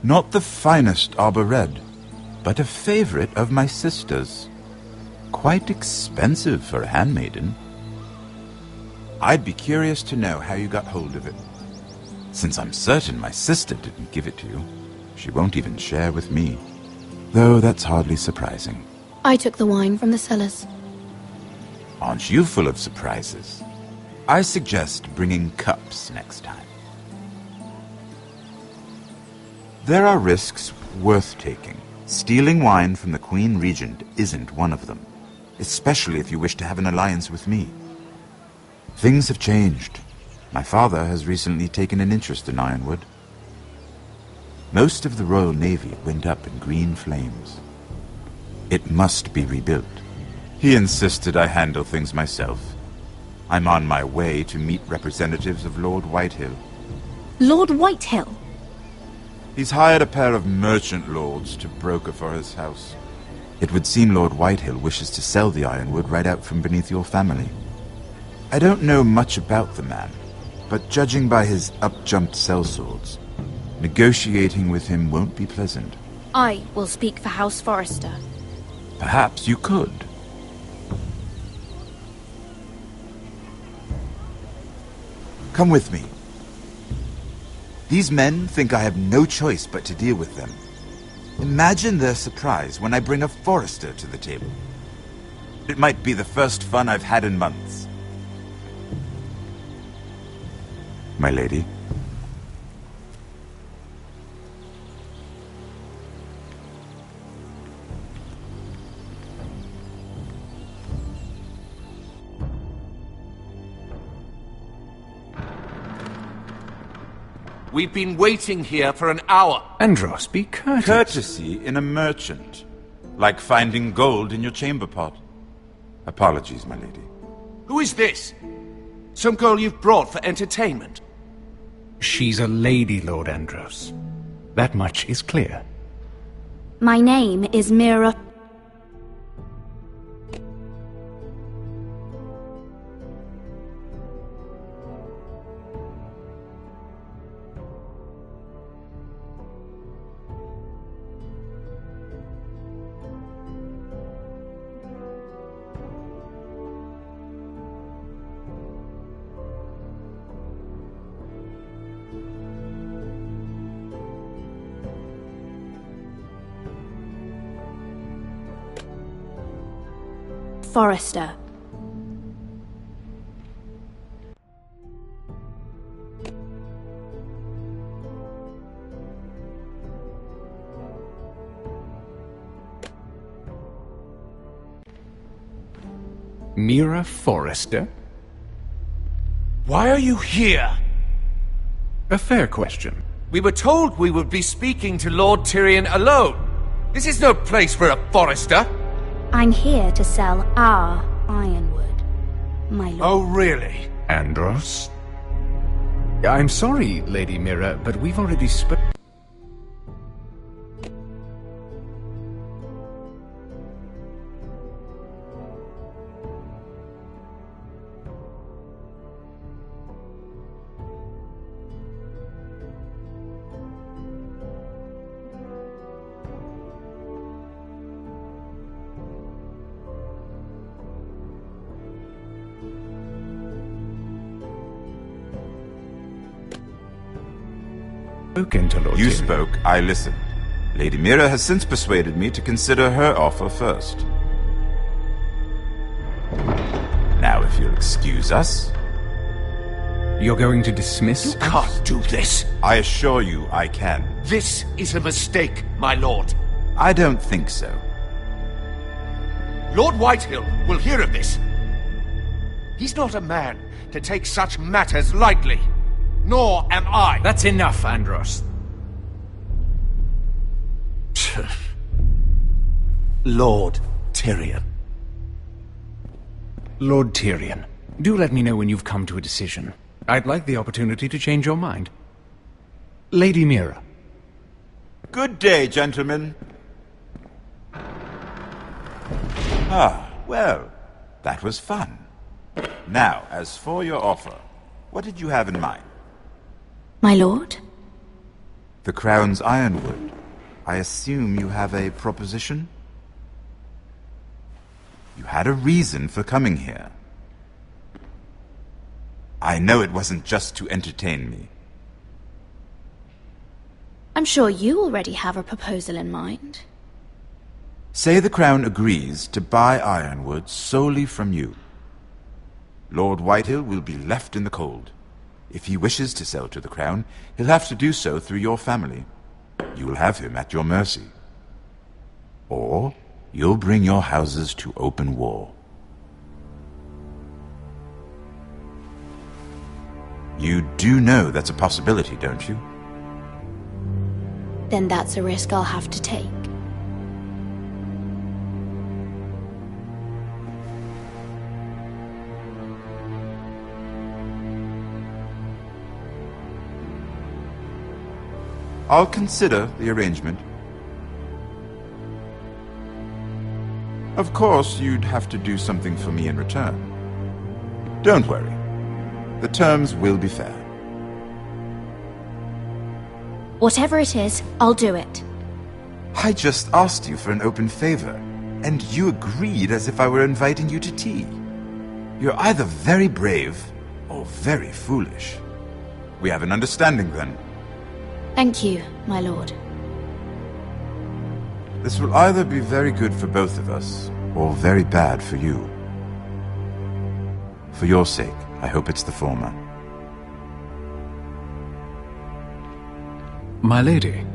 Not the finest arbor red, but a favorite of my sister's. Quite expensive for a handmaiden. I'd be curious to know how you got hold of it. Since I'm certain my sister didn't give it to you, she won't even share with me. Though that's hardly surprising. I took the wine from the cellars. Aren't you full of surprises? I suggest bringing cups next time. There are risks worth taking. Stealing wine from the Queen Regent isn't one of them, especially if you wish to have an alliance with me. Things have changed. My father has recently taken an interest in Ironwood. Most of the Royal Navy went up in green flames. It must be rebuilt. He insisted I handle things myself. I'm on my way to meet representatives of Lord Whitehill. Lord Whitehill? He's hired a pair of merchant lords to broker for his house. It would seem Lord Whitehill wishes to sell the Ironwood right out from beneath your family. I don't know much about the man, but judging by his up-jumped sellswords, negotiating with him won't be pleasant. I will speak for House Forrester. Perhaps you could. Come with me. These men think I have no choice but to deal with them. Imagine their surprise when I bring a Forrester to the table. It might be the first fun I've had in months. My lady. We've been waiting here for an hour. Andros, be courteous. Courtesy in a merchant. Like finding gold in your chamber pot. Apologies, my lady. Who is this? Some girl you've brought for entertainment? She's a lady, Lord Andros. That much is clear. My name is Mira... Forrester. Mira Forrester? Why are you here? A fair question. We were told we would be speaking to Lord Tyrion alone. This is no place for a forester. I'm here to sell our ironwood, my lord. Oh, really? Andros? I'm sorry, Lady Mira, but we've already spoken. You spoke, I listened. Lady Mira has since persuaded me to consider her offer first. Now, if you'll excuse us... You're going to dismiss us? You can't do this. I assure you I can. This is a mistake, my lord. I don't think so. Lord Whitehill will hear of this. He's not a man to take such matters lightly. Nor am I. That's enough, Andros. Lord Tyrion. Lord Tyrion, do let me know when you've come to a decision. I'd like the opportunity to change your mind. Lady Mira. Good day, gentlemen. Ah, well, that was fun. Now, as for your offer, what did you have in mind? My lord? The Crown's ironwood. I assume you have a proposition? You had a reason for coming here. I know it wasn't just to entertain me. I'm sure you already have a proposal in mind. Say the Crown agrees to buy ironwood solely from you. Lord Whitehill will be left in the cold. If he wishes to sell to the Crown, he'll have to do so through your family. You will have him at your mercy. Or you'll bring your houses to open war. You do know that's a possibility, don't you? Then that's a risk I'll have to take. I'll consider the arrangement. Of course, you'd have to do something for me in return. Don't worry. The terms will be fair. Whatever it is, I'll do it. I just asked you for an open favor, and you agreed as if I were inviting you to tea. You're either very brave or very foolish. We have an understanding then. Thank you, my lord. This will either be very good for both of us, or very bad for you. For your sake, I hope it's the former. My lady.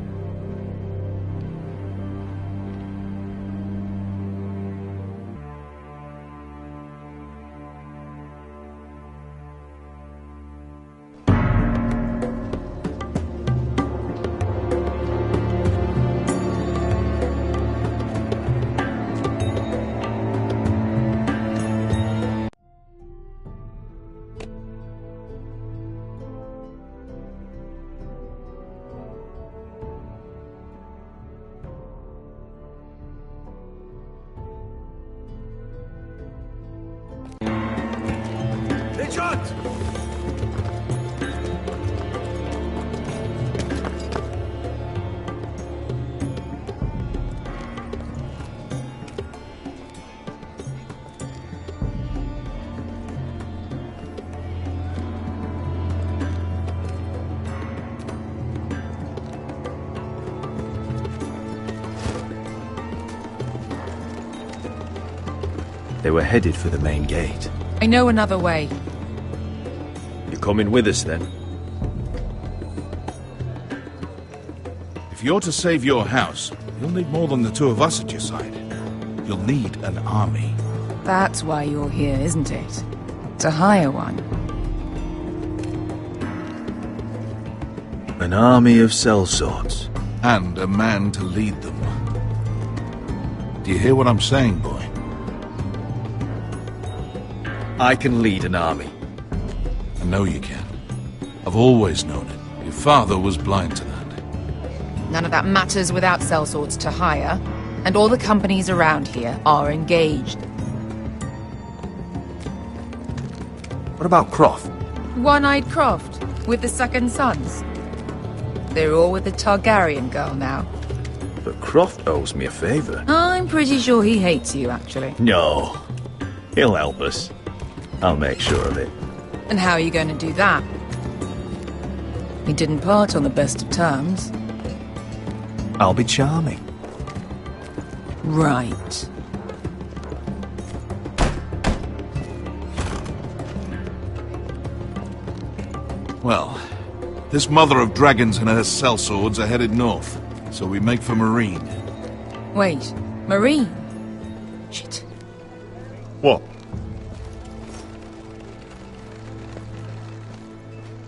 They were headed for the main gate. I know another way. You're coming with us, then? If you're to save your house, you'll need more than the two of us at your side. You'll need an army. That's why you're here, isn't it? To hire one. An army of sellswords. And a man to lead them. Do you hear what I'm saying, boy? I can lead an army. I know you can. I've always known it. Your father was blind to that. None of that matters without sellswords to hire, and all the companies around here are engaged. What about Croft? One-Eyed Croft, with the second sons. They're all with the Targaryen girl now. But Croft owes me a favor. I'm pretty sure he hates you, actually. No. He'll help us. I'll make sure of it. And how are you going to do that? We didn't part on the best of terms. I'll be charming. Right. Well, this mother of dragons and her sellswords are headed north, so we make for Marine. Wait, Marine? Shit. What?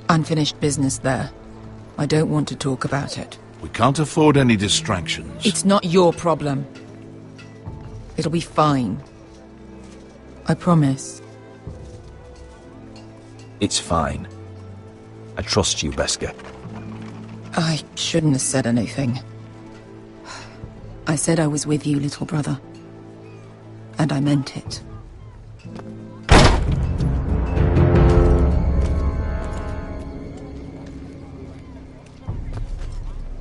Unfinished business there. I don't want to talk about it. We can't afford any distractions. It's not your problem. It'll be fine. I promise. It's fine. I trust you, Beskar. I shouldn't have said anything. I said I was with you, little brother. And I meant it.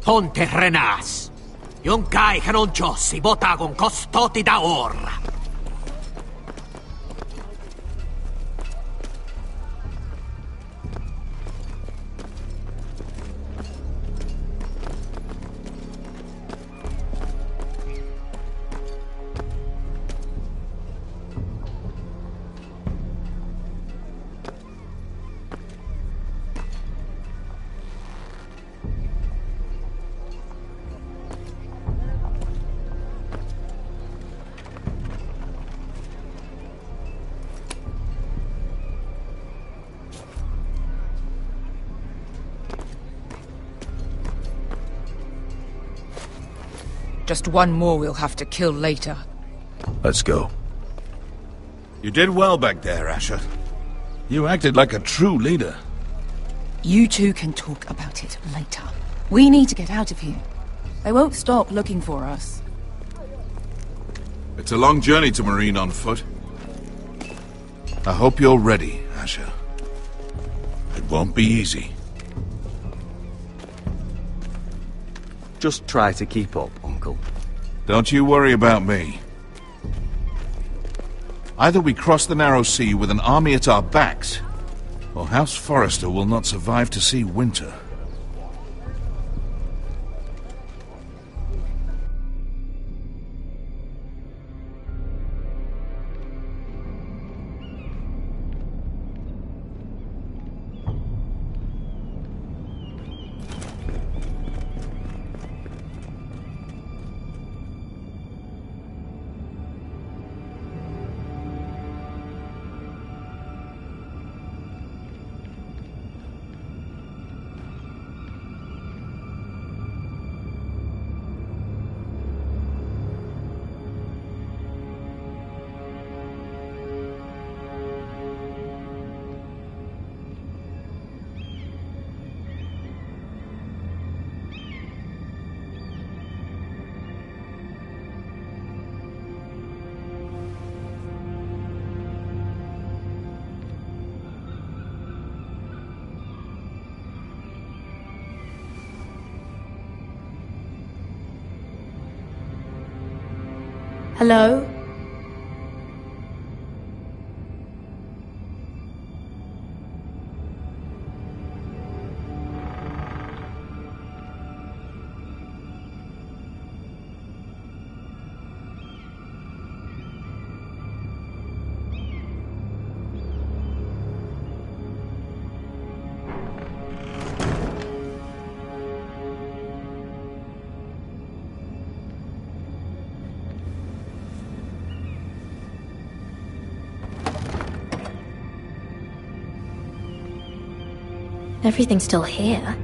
Ponte Renas. Yung kai kanon Diyos, ibota kong kostoti daor. Just one more we'll have to kill later. Let's go. You did well back there, Asher. You acted like a true leader. You two can talk about it later. We need to get out of here. They won't stop looking for us. It's a long journey to Marine on foot. I hope you're ready, Asher. It won't be easy. Just try to keep up, Uncle. Don't you worry about me. Either we cross the narrow sea with an army at our backs, or House Forrester will not survive to see winter. Hello? Everything's still here.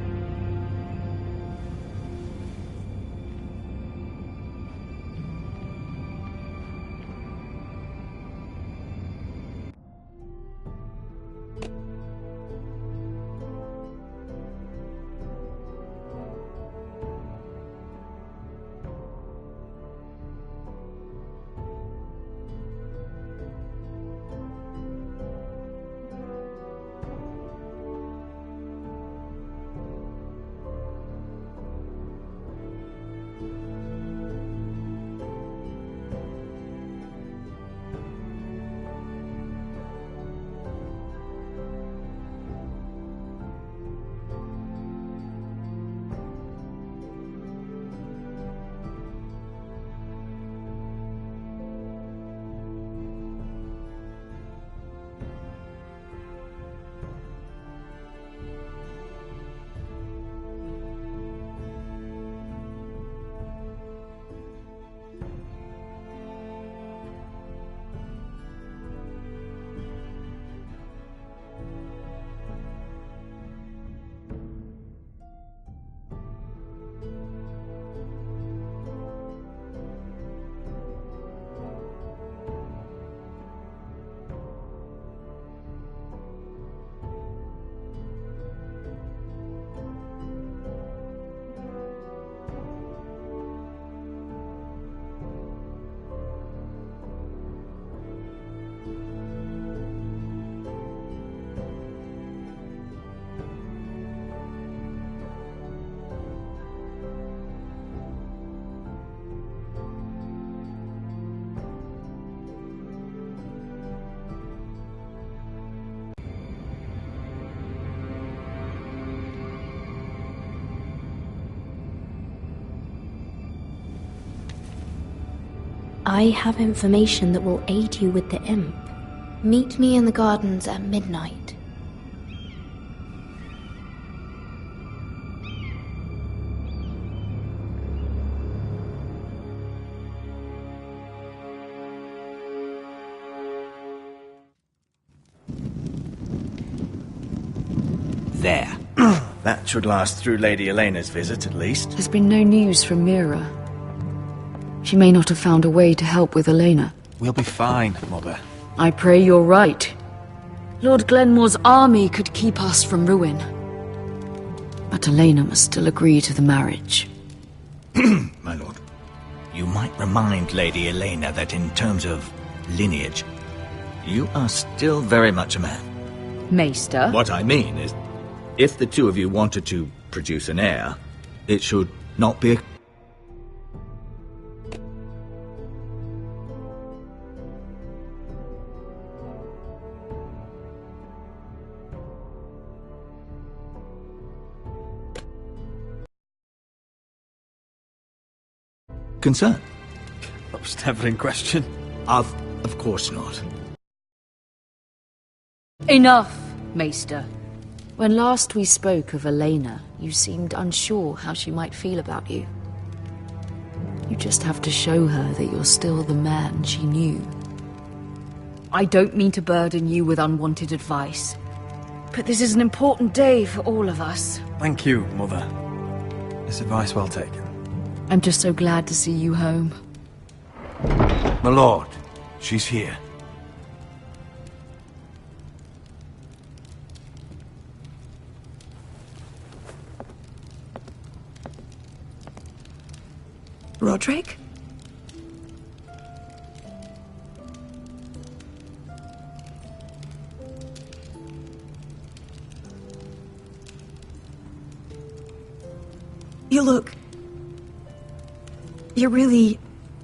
I have information that will aid you with the imp. Meet me in the gardens at midnight. There. That should last through Lady Elena's visit, at least. There's been no news from Mira. She may not have found a way to help with Elena. We'll be fine, Mother. I pray you're right. Lord Glenmore's army could keep us from ruin. But Elena must still agree to the marriage. My lord, you might remind Lady Elena that in terms of lineage, you are still very much a man. Maester? What I mean is, if the two of you wanted to produce an heir, it should not be a... concern. That was never in question. Of course not. Enough, Maester. When last we spoke of Elena, you seemed unsure how she might feel about you. You just have to show her that you're still the man she knew. I don't mean to burden you with unwanted advice, but this is an important day for all of us. Thank you, Mother. It's advice well taken. I'm just so glad to see you home. My lord, she's here. Roderick? You look... You're really...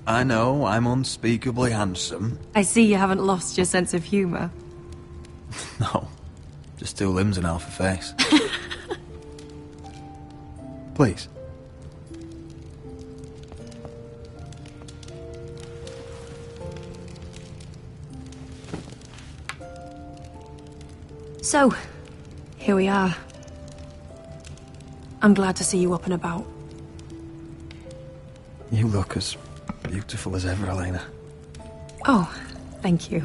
I know, I'm unspeakably handsome. I see you haven't lost your sense of humour. No, just two limbs and half a face. Please. So, here we are. I'm glad to see you up and about. You look as beautiful as ever, Elena. Oh, thank you.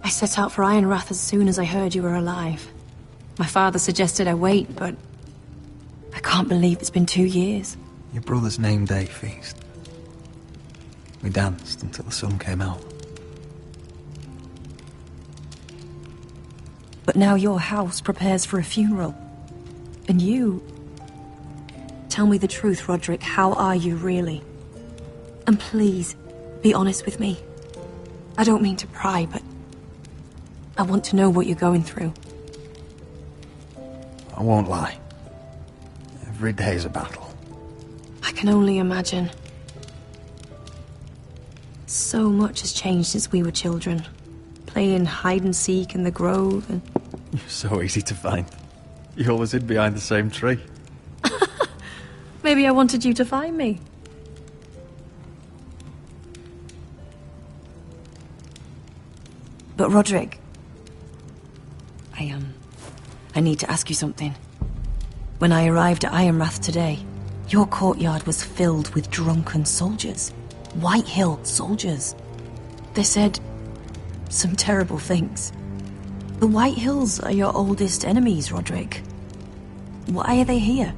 I set out for Ironrath as soon as I heard you were alive. My father suggested I wait, but I can't believe it's been 2 years. Your brother's name day feast. We danced until the sun came out. But now your house prepares for a funeral. And you... Tell me the truth, Roderick. How are you, really? And please, be honest with me. I don't mean to pry, but... I want to know what you're going through. I won't lie. Every day's a battle. I can only imagine. So much has changed since we were children. Playing hide-and-seek in the grove and... You're so easy to find. You always hid behind the same tree. Maybe I wanted you to find me. But Roderick... I need to ask you something. When I arrived at Ironrath today, your courtyard was filled with drunken soldiers. White Hill soldiers. They said some terrible things. The White Hills are your oldest enemies, Roderick. Why are they here?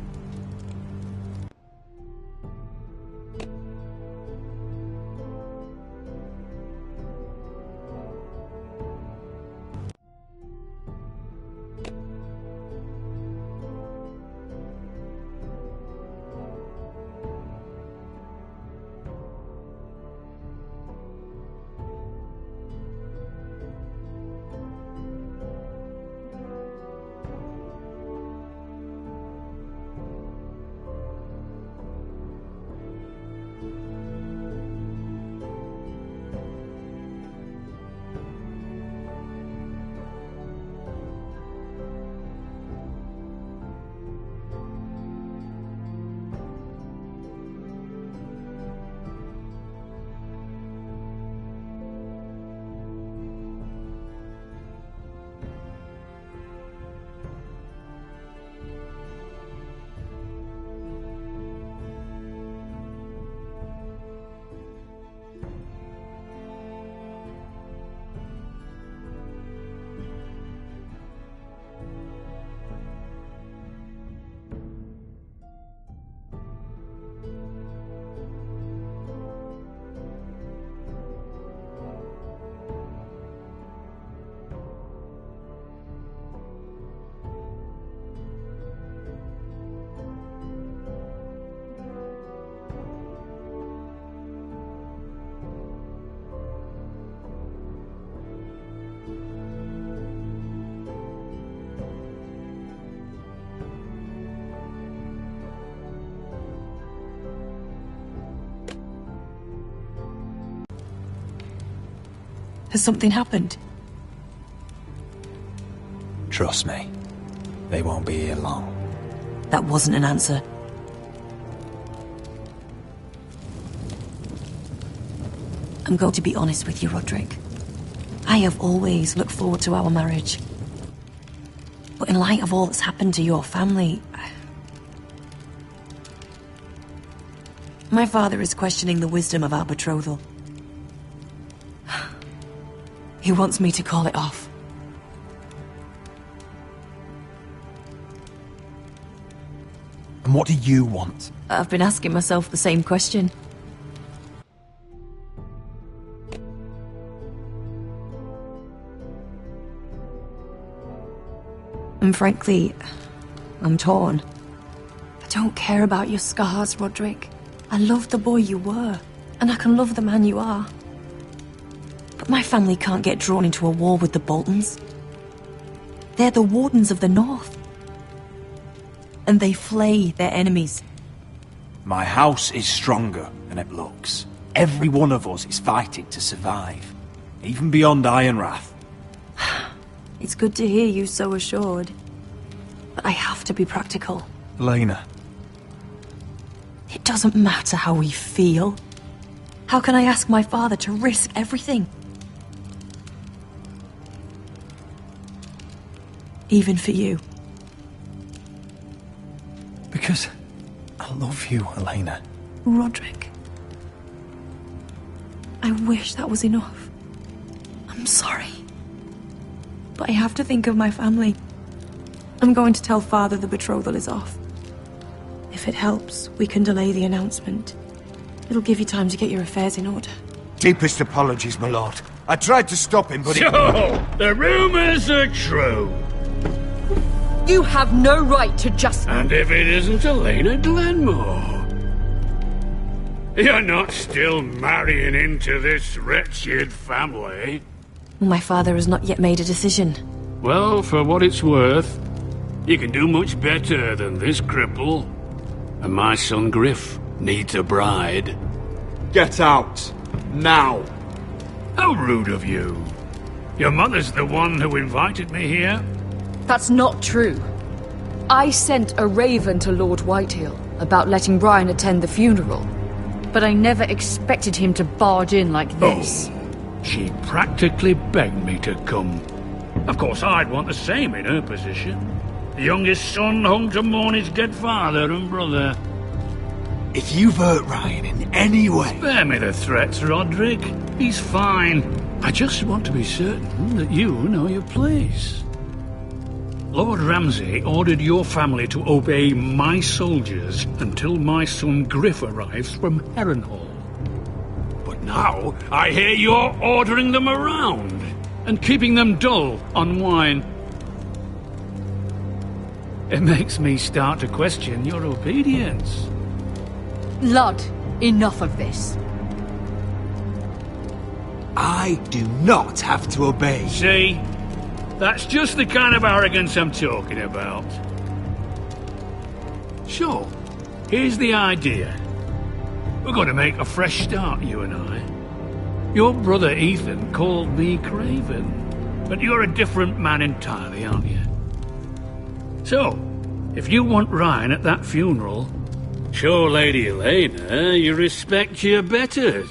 Has something happened? Trust me, they won't be here long. That wasn't an answer. I'm going to be honest with you, Roderick. I have always looked forward to our marriage. But in light of all that's happened to your family... My father is questioning the wisdom of our betrothal. He wants me to call it off. And what do you want? I've been asking myself the same question. And frankly, I'm torn. I don't care about your scars, Roderick. I love the boy you were, and I can love the man you are. But my family can't get drawn into a war with the Boltons. They're the Wardens of the North. And they flay their enemies. My house is stronger than it looks. Every one of us is fighting to survive, even beyond Ironrath. It's good to hear you so assured. But I have to be practical. Lena. It doesn't matter how we feel. How can I ask my father to risk everything? Even for you. Because I love you, Elena. Roderick. I wish that was enough. I'm sorry. But I have to think of my family. I'm going to tell Father the betrothal is off. If it helps, we can delay the announcement. It'll give you time to get your affairs in order. Deepest apologies, my lord. I tried to stop him, but So, the rumors are true. You have no right to just... And if it isn't Elena Glenmore? You're not still marrying into this wretched family? My father has not yet made a decision. Well, for what it's worth, you can do much better than this cripple. And my son Griff needs a bride. Get out. Now. How rude of you. Your mother's the one who invited me here. That's not true. I sent a raven to Lord Whitehill about letting Brian attend the funeral. But I never expected him to barge in like this. Oh, she practically begged me to come. Of course, I'd want the same in her position. The youngest son home to mourn his dead father and brother. If you've hurt Ryan in any way... Spare me the threats, Roderick. He's fine. I just want to be certain that you know your place. Lord Ramsay ordered your family to obey my soldiers until my son Griff arrives from Harrenhal. But now, I hear you're ordering them around and keeping them dull on wine. It makes me start to question your obedience. Lud, enough of this. I do not have to obey. See? That's just the kind of arrogance I'm talking about. So, here's the idea. We're going to make a fresh start, you and I. Your brother Ethan called me Craven, but you're a different man entirely, aren't you? So, if you want Ryan at that funeral, show Lady Elena you respect your betters.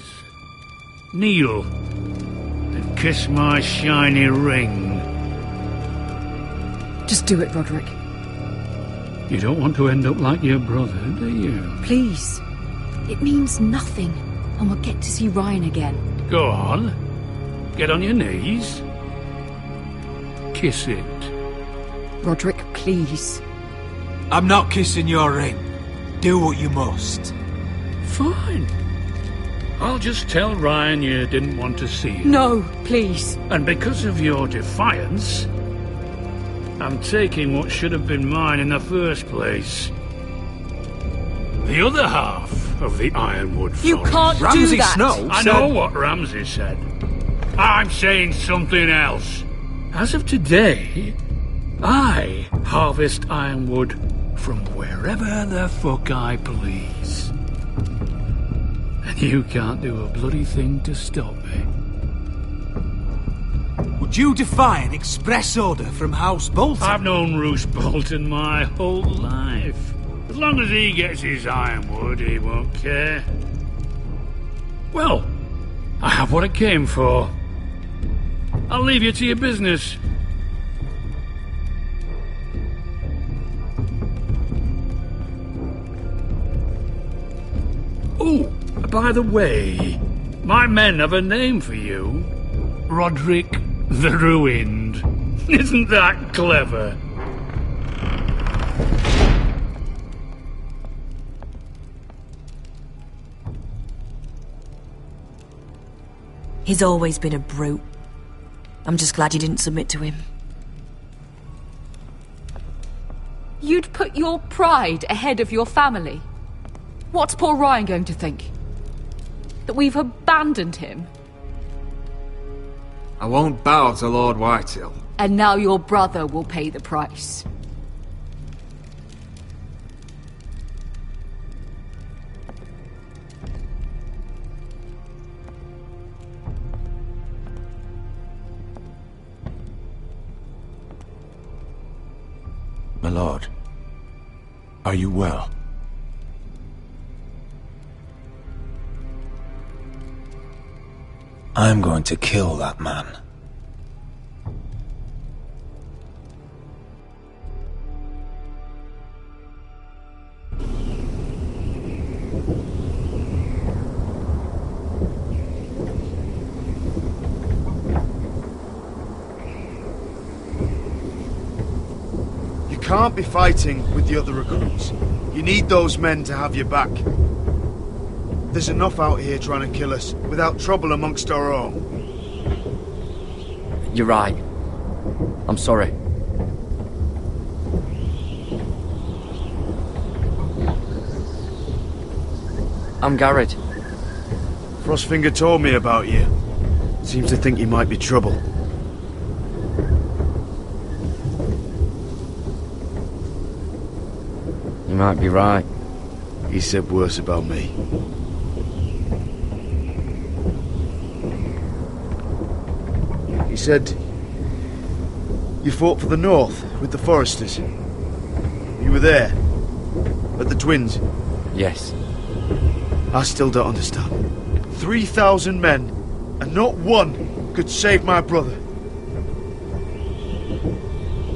Kneel and kiss my shiny ring. Just do it, Roderick. You don't want to end up like your brother, do you? Please. It means nothing, and we'll get to see Ryan again. Go on. Get on your knees. Kiss it. Roderick, please. I'm not kissing your ring. Do what you must. Fine. I'll just tell Ryan you didn't want to see him. No, please. And because of your defiance, I'm taking what should have been mine in the first place. The other half of the Ironwood Forest. You can't do that! Snow I know what Ramsay said. I'm saying something else. As of today, I harvest Ironwood from wherever the fuck I please. And you can't do a bloody thing to stop me. Would you defy an express order from House Bolton? I've known Roose Bolton my whole life. As long as he gets his ironwood, he won't care. Well, I have what I came for. I'll leave you to your business. Oh, by the way, my men have a name for you. Roderick the Ruined. Isn't that clever? He's always been a brute. I'm just glad you didn't submit to him. You'd put your pride ahead of your family? What's poor Ryan going to think? That we've abandoned him? I won't bow to Lord Whitehill. And now your brother will pay the price. My lord, are you well? I'm going to kill that man. You can't be fighting with the other recruits. You need those men to have your back. There's enough out here trying to kill us, without trouble amongst our own. You're right. I'm sorry. I'm Garrett. Frostfinger told me about you. Seems to think you might be trouble. You might be right. He said worse about me. He said you fought for the North with the Foresters. You were there, at the Twins. Yes. I still don't understand. 3,000 men, and not one could save my brother.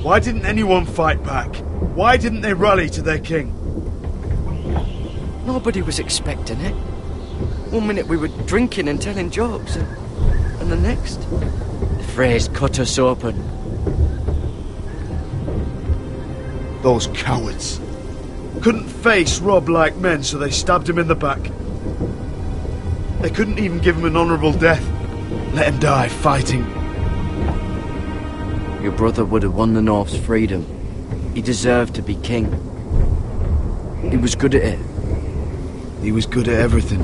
Why didn't anyone fight back? Why didn't they rally to their king? Nobody was expecting it. One minute we were drinking and telling jokes, and the next, the Freys cut us open. Those cowards. Couldn't face Rob like men, so they stabbed him in the back. They couldn't even give him an honourable death. Let him die fighting. Your brother would have won the North's freedom. He deserved to be king. He was good at it. He was good at everything.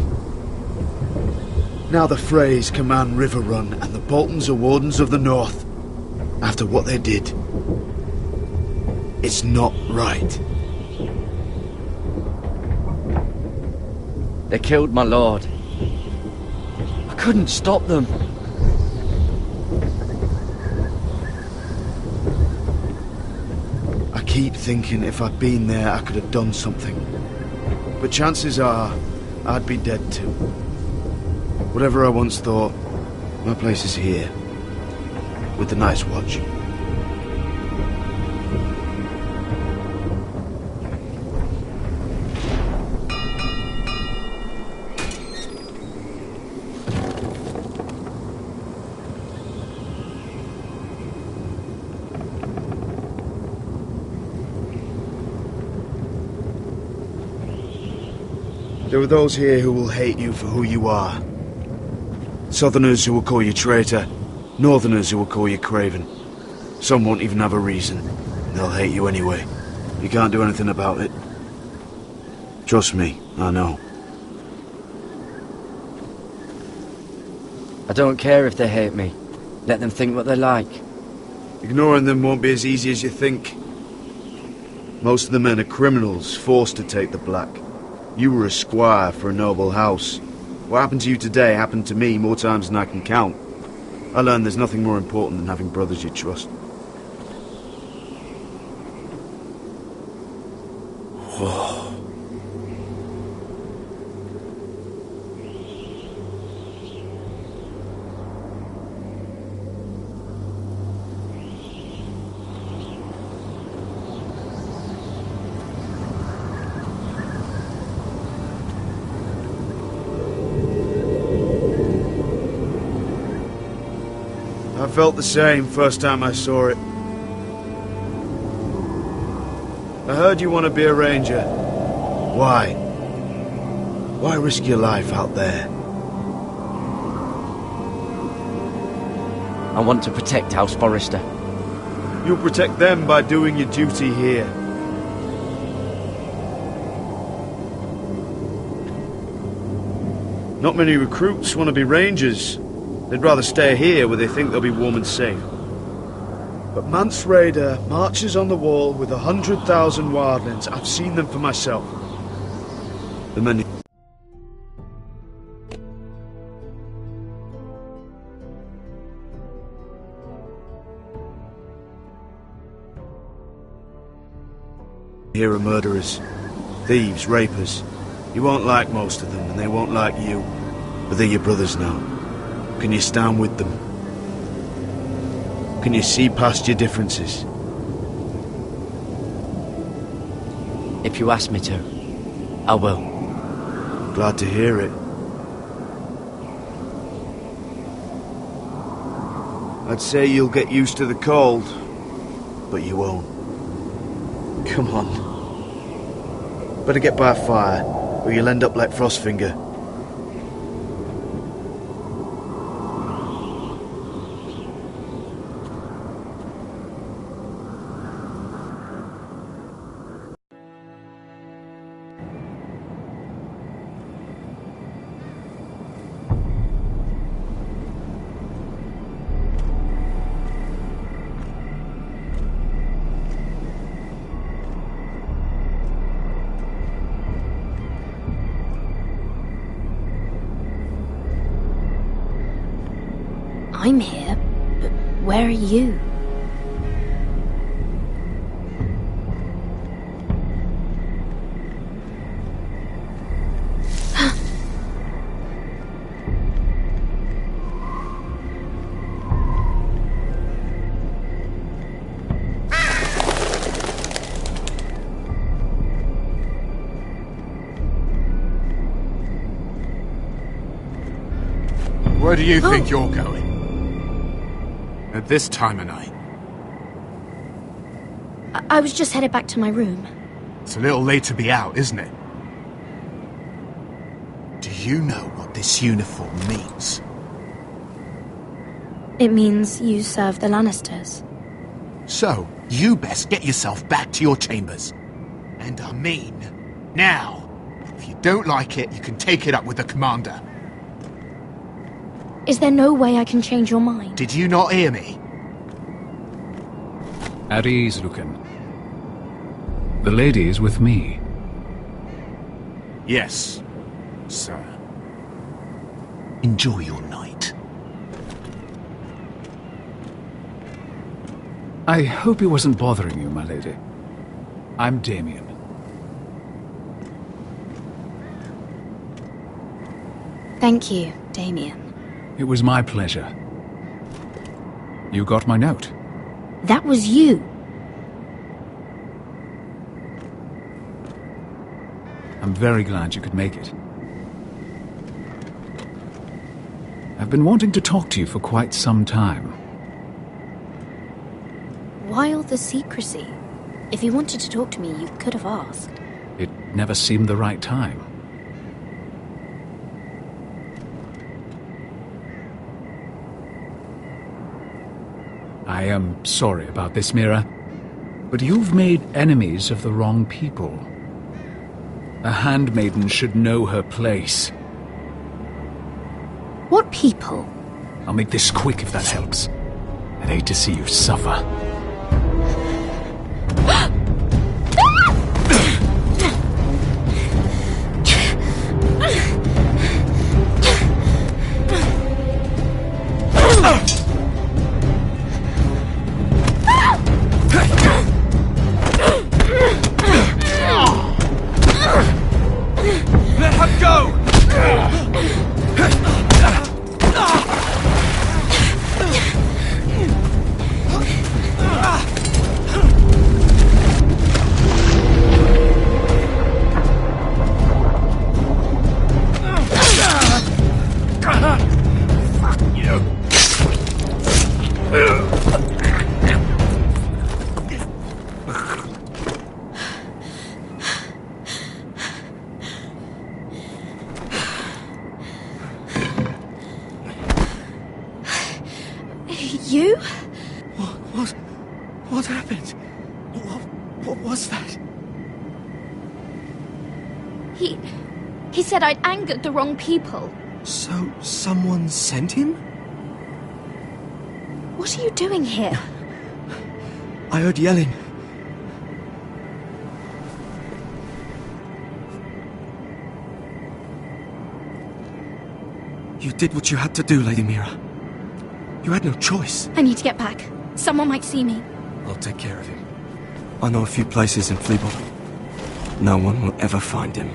Now the Freys command River Run, and the Boltons are wardens of the North. After what they did. It's not right. They killed my lord. I couldn't stop them. I keep thinking if I'd been there, I could have done something. But chances are, I'd be dead too. Whatever I once thought, my place is here. With the Night's Watch. There are those here who will hate you for who you are. Southerners who will call you traitor, Northerners who will call you craven. Some won't even have a reason. They'll hate you anyway. You can't do anything about it. Trust me, I know. I don't care if they hate me. Let them think what they like. Ignoring them won't be as easy as you think. Most of the men are criminals, forced to take the black. You were a squire for a noble house. What happened to you today happened to me more times than I can count. I learned there's nothing more important than having brothers you trust. Whoa. I felt the same first time I saw it. I heard you want to be a ranger. Why? Why risk your life out there? I want to protect House Forrester. You'll protect them by doing your duty here. Not many recruits want to be rangers. They'd rather stay here where they think they'll be warm and safe. But Mance Rayder marches on the wall with 100,000 wildlings. I've seen them for myself. The men here are murderers, thieves, rapers. You won't like most of them, and they won't like you. But they're your brothers now. Can you stand with them? Can you see past your differences? If you ask me to, I will. Glad to hear it. I'd say you'll get used to the cold, but you won't. Come on. Better get by a fire, or you'll end up like Frostfinger. I'm here, but where are you? Where do you think you're going? At this time of night? I was just headed back to my room. It's a little late to be out, isn't it? Do you know what this uniform means? It means you serve the Lannisters. So, you best get yourself back to your chambers. And I mean, now. If you don't like it, you can take it up with the commander. Is there no way I can change your mind? Did you not hear me? At ease, Lucan. The lady is with me. Yes, sir. Enjoy your night. I hope he wasn't bothering you, my lady. I'm Damien. Thank you, Damien. It was my pleasure. You got my note. That was you. I'm very glad you could make it. I've been wanting to talk to you for quite some time. Why all the secrecy? If you wanted to talk to me, you could have asked. It never seemed the right time. I am sorry about this, Mira, but you've made enemies of the wrong people. A handmaiden should know her place. What people? I'll make this quick if that helps. I'd hate to see you suffer. You? What happened? What was that? He said I'd angered the wrong people. So, someone sent him? What are you doing here? I heard yelling. You did what you had to do, Lady Mira. You had no choice. I need to get back. Someone might see me. I'll take care of him. I know a few places in Fleabottom. No one will ever find him.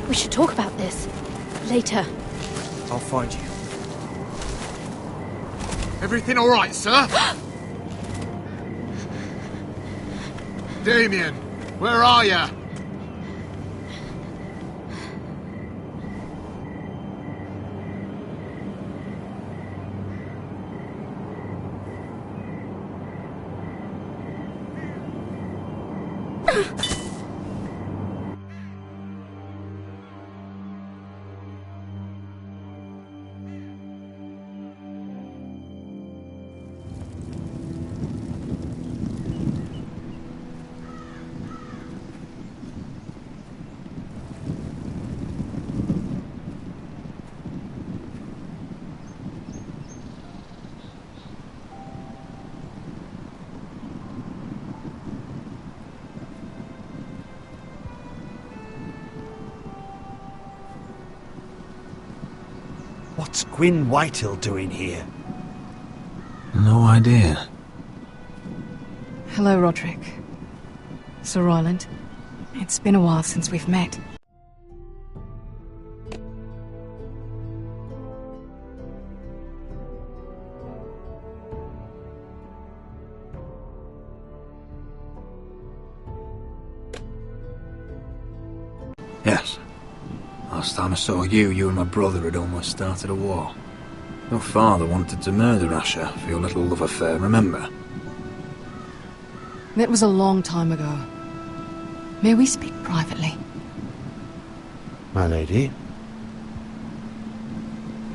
We should talk about this. Later. I'll find you. Everything all right, sir? Damien, where are you? What's Gwyn Whitehill doing here? No idea. Hello, Roderick. Sir Royland. It's been a while since we've met. Yes. Last time I saw you and my brother had almost started a war. Your father wanted to murder Asher for your little love affair, remember? That was a long time ago. May we speak privately? My lady?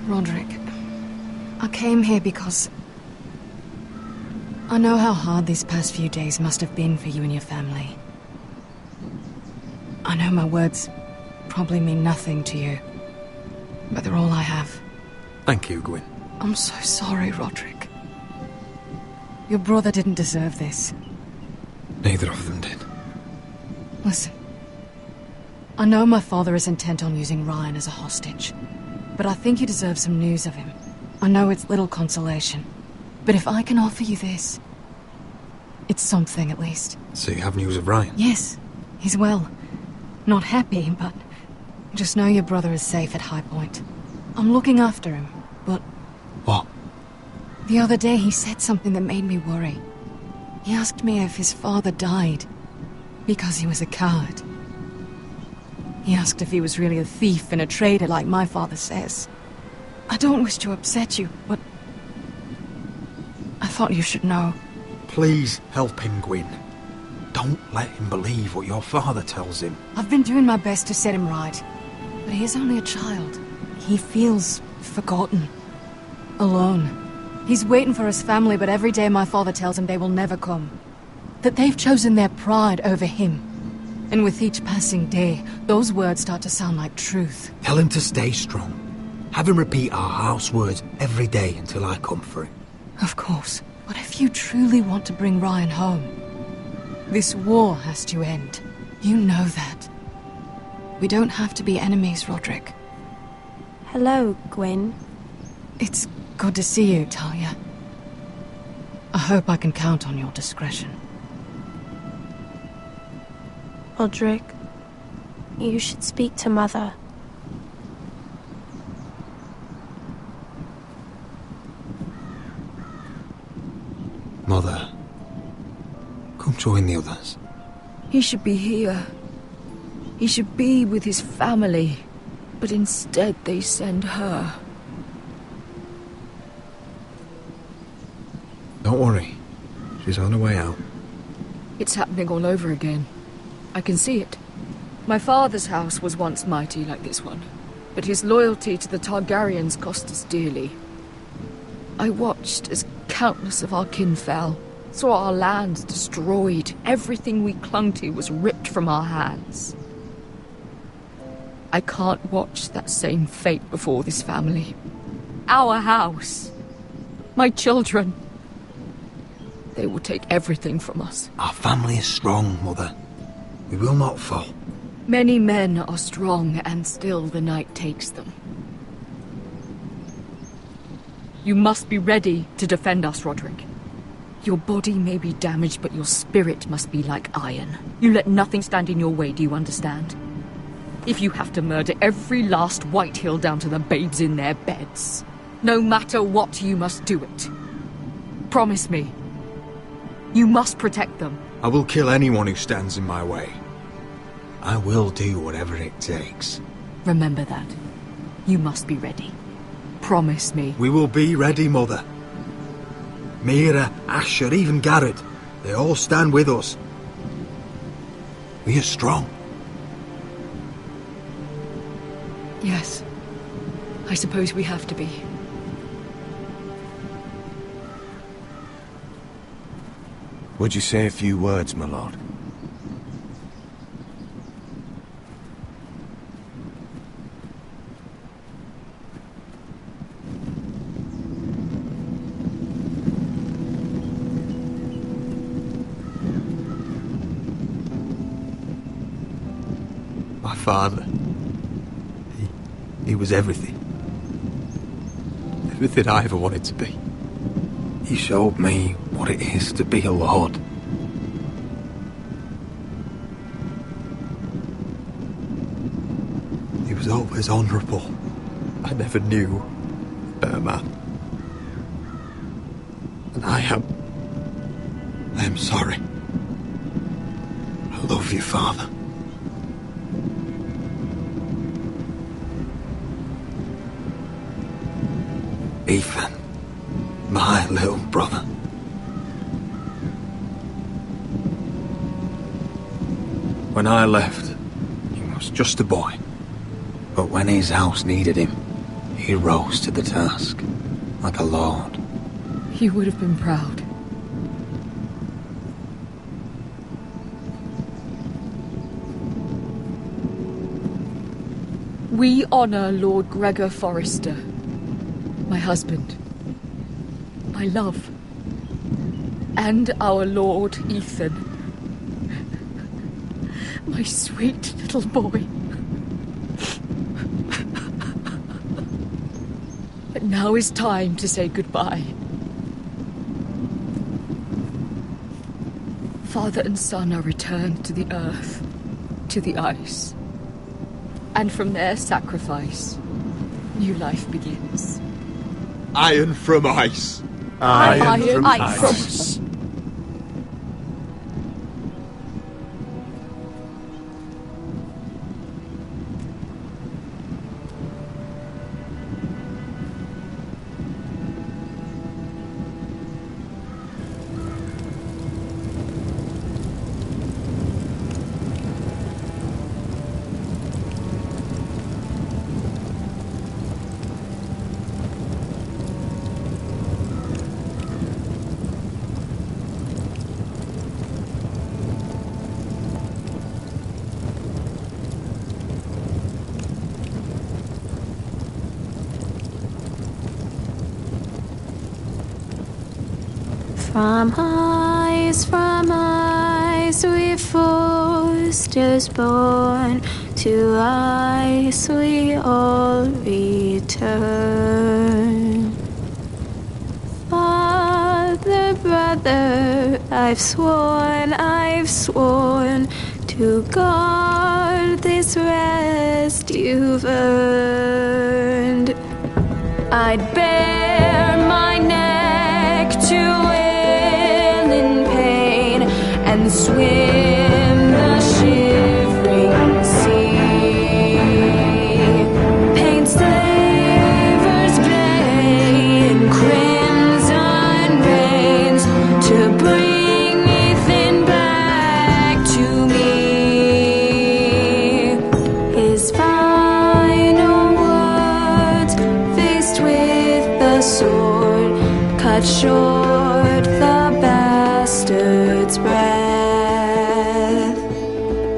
Roderick, I came here because I know how hard these past few days must have been for you and your family. I know my words probably mean nothing to you, but they're all I have. Thank you, Gwyn. I'm so sorry, Roderick. Your brother didn't deserve this. Neither of them did. Listen. I know my father is intent on using Ryan as a hostage, but I think you deserve some news of him. I know it's little consolation, but if I can offer you this, it's something at least. So you have news of Ryan? Yes, he's well. Not happy, but just know your brother is safe at High Point. I'm looking after him, but... What? The other day he said something that made me worry. He asked me if his father died because he was a coward. He asked if he was really a thief and a traitor like my father says. I don't wish to upset you, but I thought you should know. Please help him, Gwyn. Don't let him believe what your father tells him. I've been doing my best to set him right, but he is only a child. He feels forgotten, alone. He's waiting for his family, but every day my father tells him they will never come. That they've chosen their pride over him. And with each passing day, those words start to sound like truth. Tell him to stay strong. Have him repeat our house words every day until I come for him. Of course. But if you truly want to bring Ryan home, this war has to end. You know that. We don't have to be enemies, Roderick. Hello, Gwyn. It's good to see you, Talia. I hope I can count on your discretion. Roderick, you should speak to Mother. Mother, come join the others. He should be here. He should be with his family. But instead they send her. Don't worry. She's on her way out. It's happening all over again. I can see it. My father's house was once mighty like this one. but his loyalty to the Targaryens cost us dearly. I watched as countless of our kin fell, saw our lands destroyed, everything we clung to was ripped from our hands. I can't watch that same fate before this family. Our house. My children. They will take everything from us. Our family is strong, Mother. We will not fall. Many men are strong, and still the night takes them. You must be ready to defend us, Roderick. Your body may be damaged, but your spirit must be like iron. You let nothing stand in your way, do you understand? If you have to murder every last White Hill down to the babes in their beds, no matter what, you must do it. Promise me. You must protect them. I will kill anyone who stands in my way. I will do whatever it takes. Remember that. You must be ready. Promise me. We will be ready, Mother. Mira, Asher, even Garrett, they all stand with us. We are strong. Yes. I suppose we have to be. Would you say a few words, my lord? My father. He was everything. Everything I ever wanted to be. He showed me what it is to be a lord. He was always honourable. I never knew a better man. And I am sorry. I love you, Father. Ethan, my little brother. When I left, he was just a boy. But when his house needed him, he rose to the task, like a lord. He would have been proud. We honor Lord Gregor Forrester. My husband, my love, and our Lord Ethan, my sweet little boy. But now is time to say goodbye. Father and son are returned to the earth, to the ice, and from their sacrifice, new life begins. Iron from ice. Iron from ice. From ice we foresters born, to ice we all return. Father, brother, I've sworn to guard this rest you've earned. I'd bare my neck to and swim the shivering sea. Paint slavers bay in crimson rains to bring Ethan back to me. His final words cut short the bastard's breath.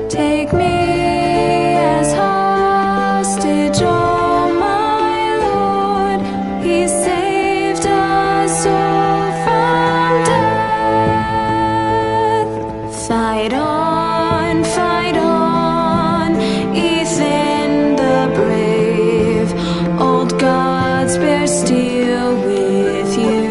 Take me as hostage, oh my Lord. He saved us all from death. Fight on, Ethan the brave. Old gods bear steel with you.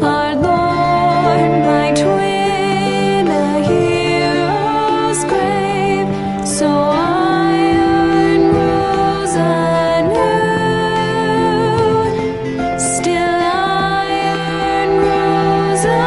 Our Lord, my twin, a hero's grave. So iron rules anew. Still iron rules anew.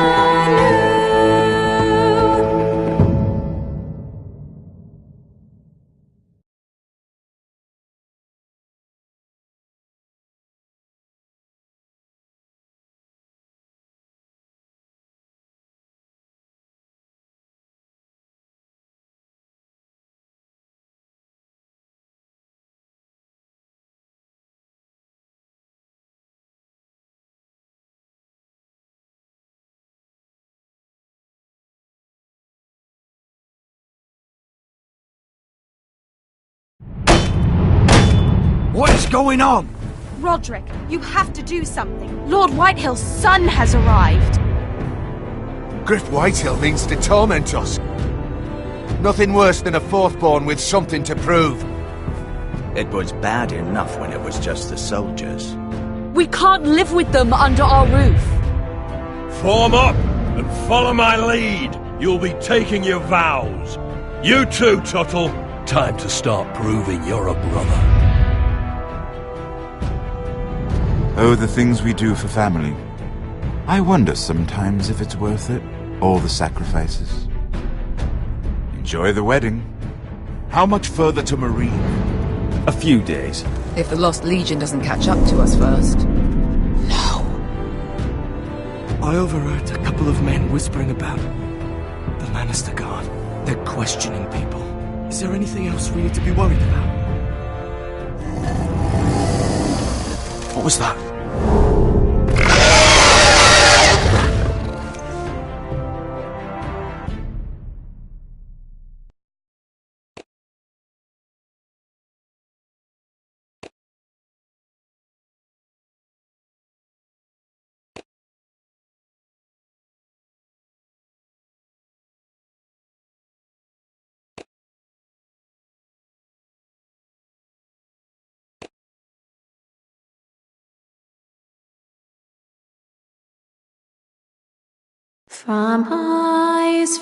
What is going on? Roderick, you have to do something. Lord Whitehill's son has arrived. Griff Whitehill means to torment us. Nothing worse than a fourthborn with something to prove. It was bad enough when it was just the soldiers. We can't live with them under our roof. Form up and follow my lead. You'll be taking your vows. You too, Tuttle. Time to start proving you're a brother. Oh, the things we do for family. I wonder sometimes if it's worth it, all the sacrifices. Enjoy the wedding. How much further to Marine? A few days. If the Lost Legion doesn't catch up to us first. I overheard a couple of men whispering about the Lannister Guard. They're questioning people. Is there anything else we need to be worried about? What was that? From eyes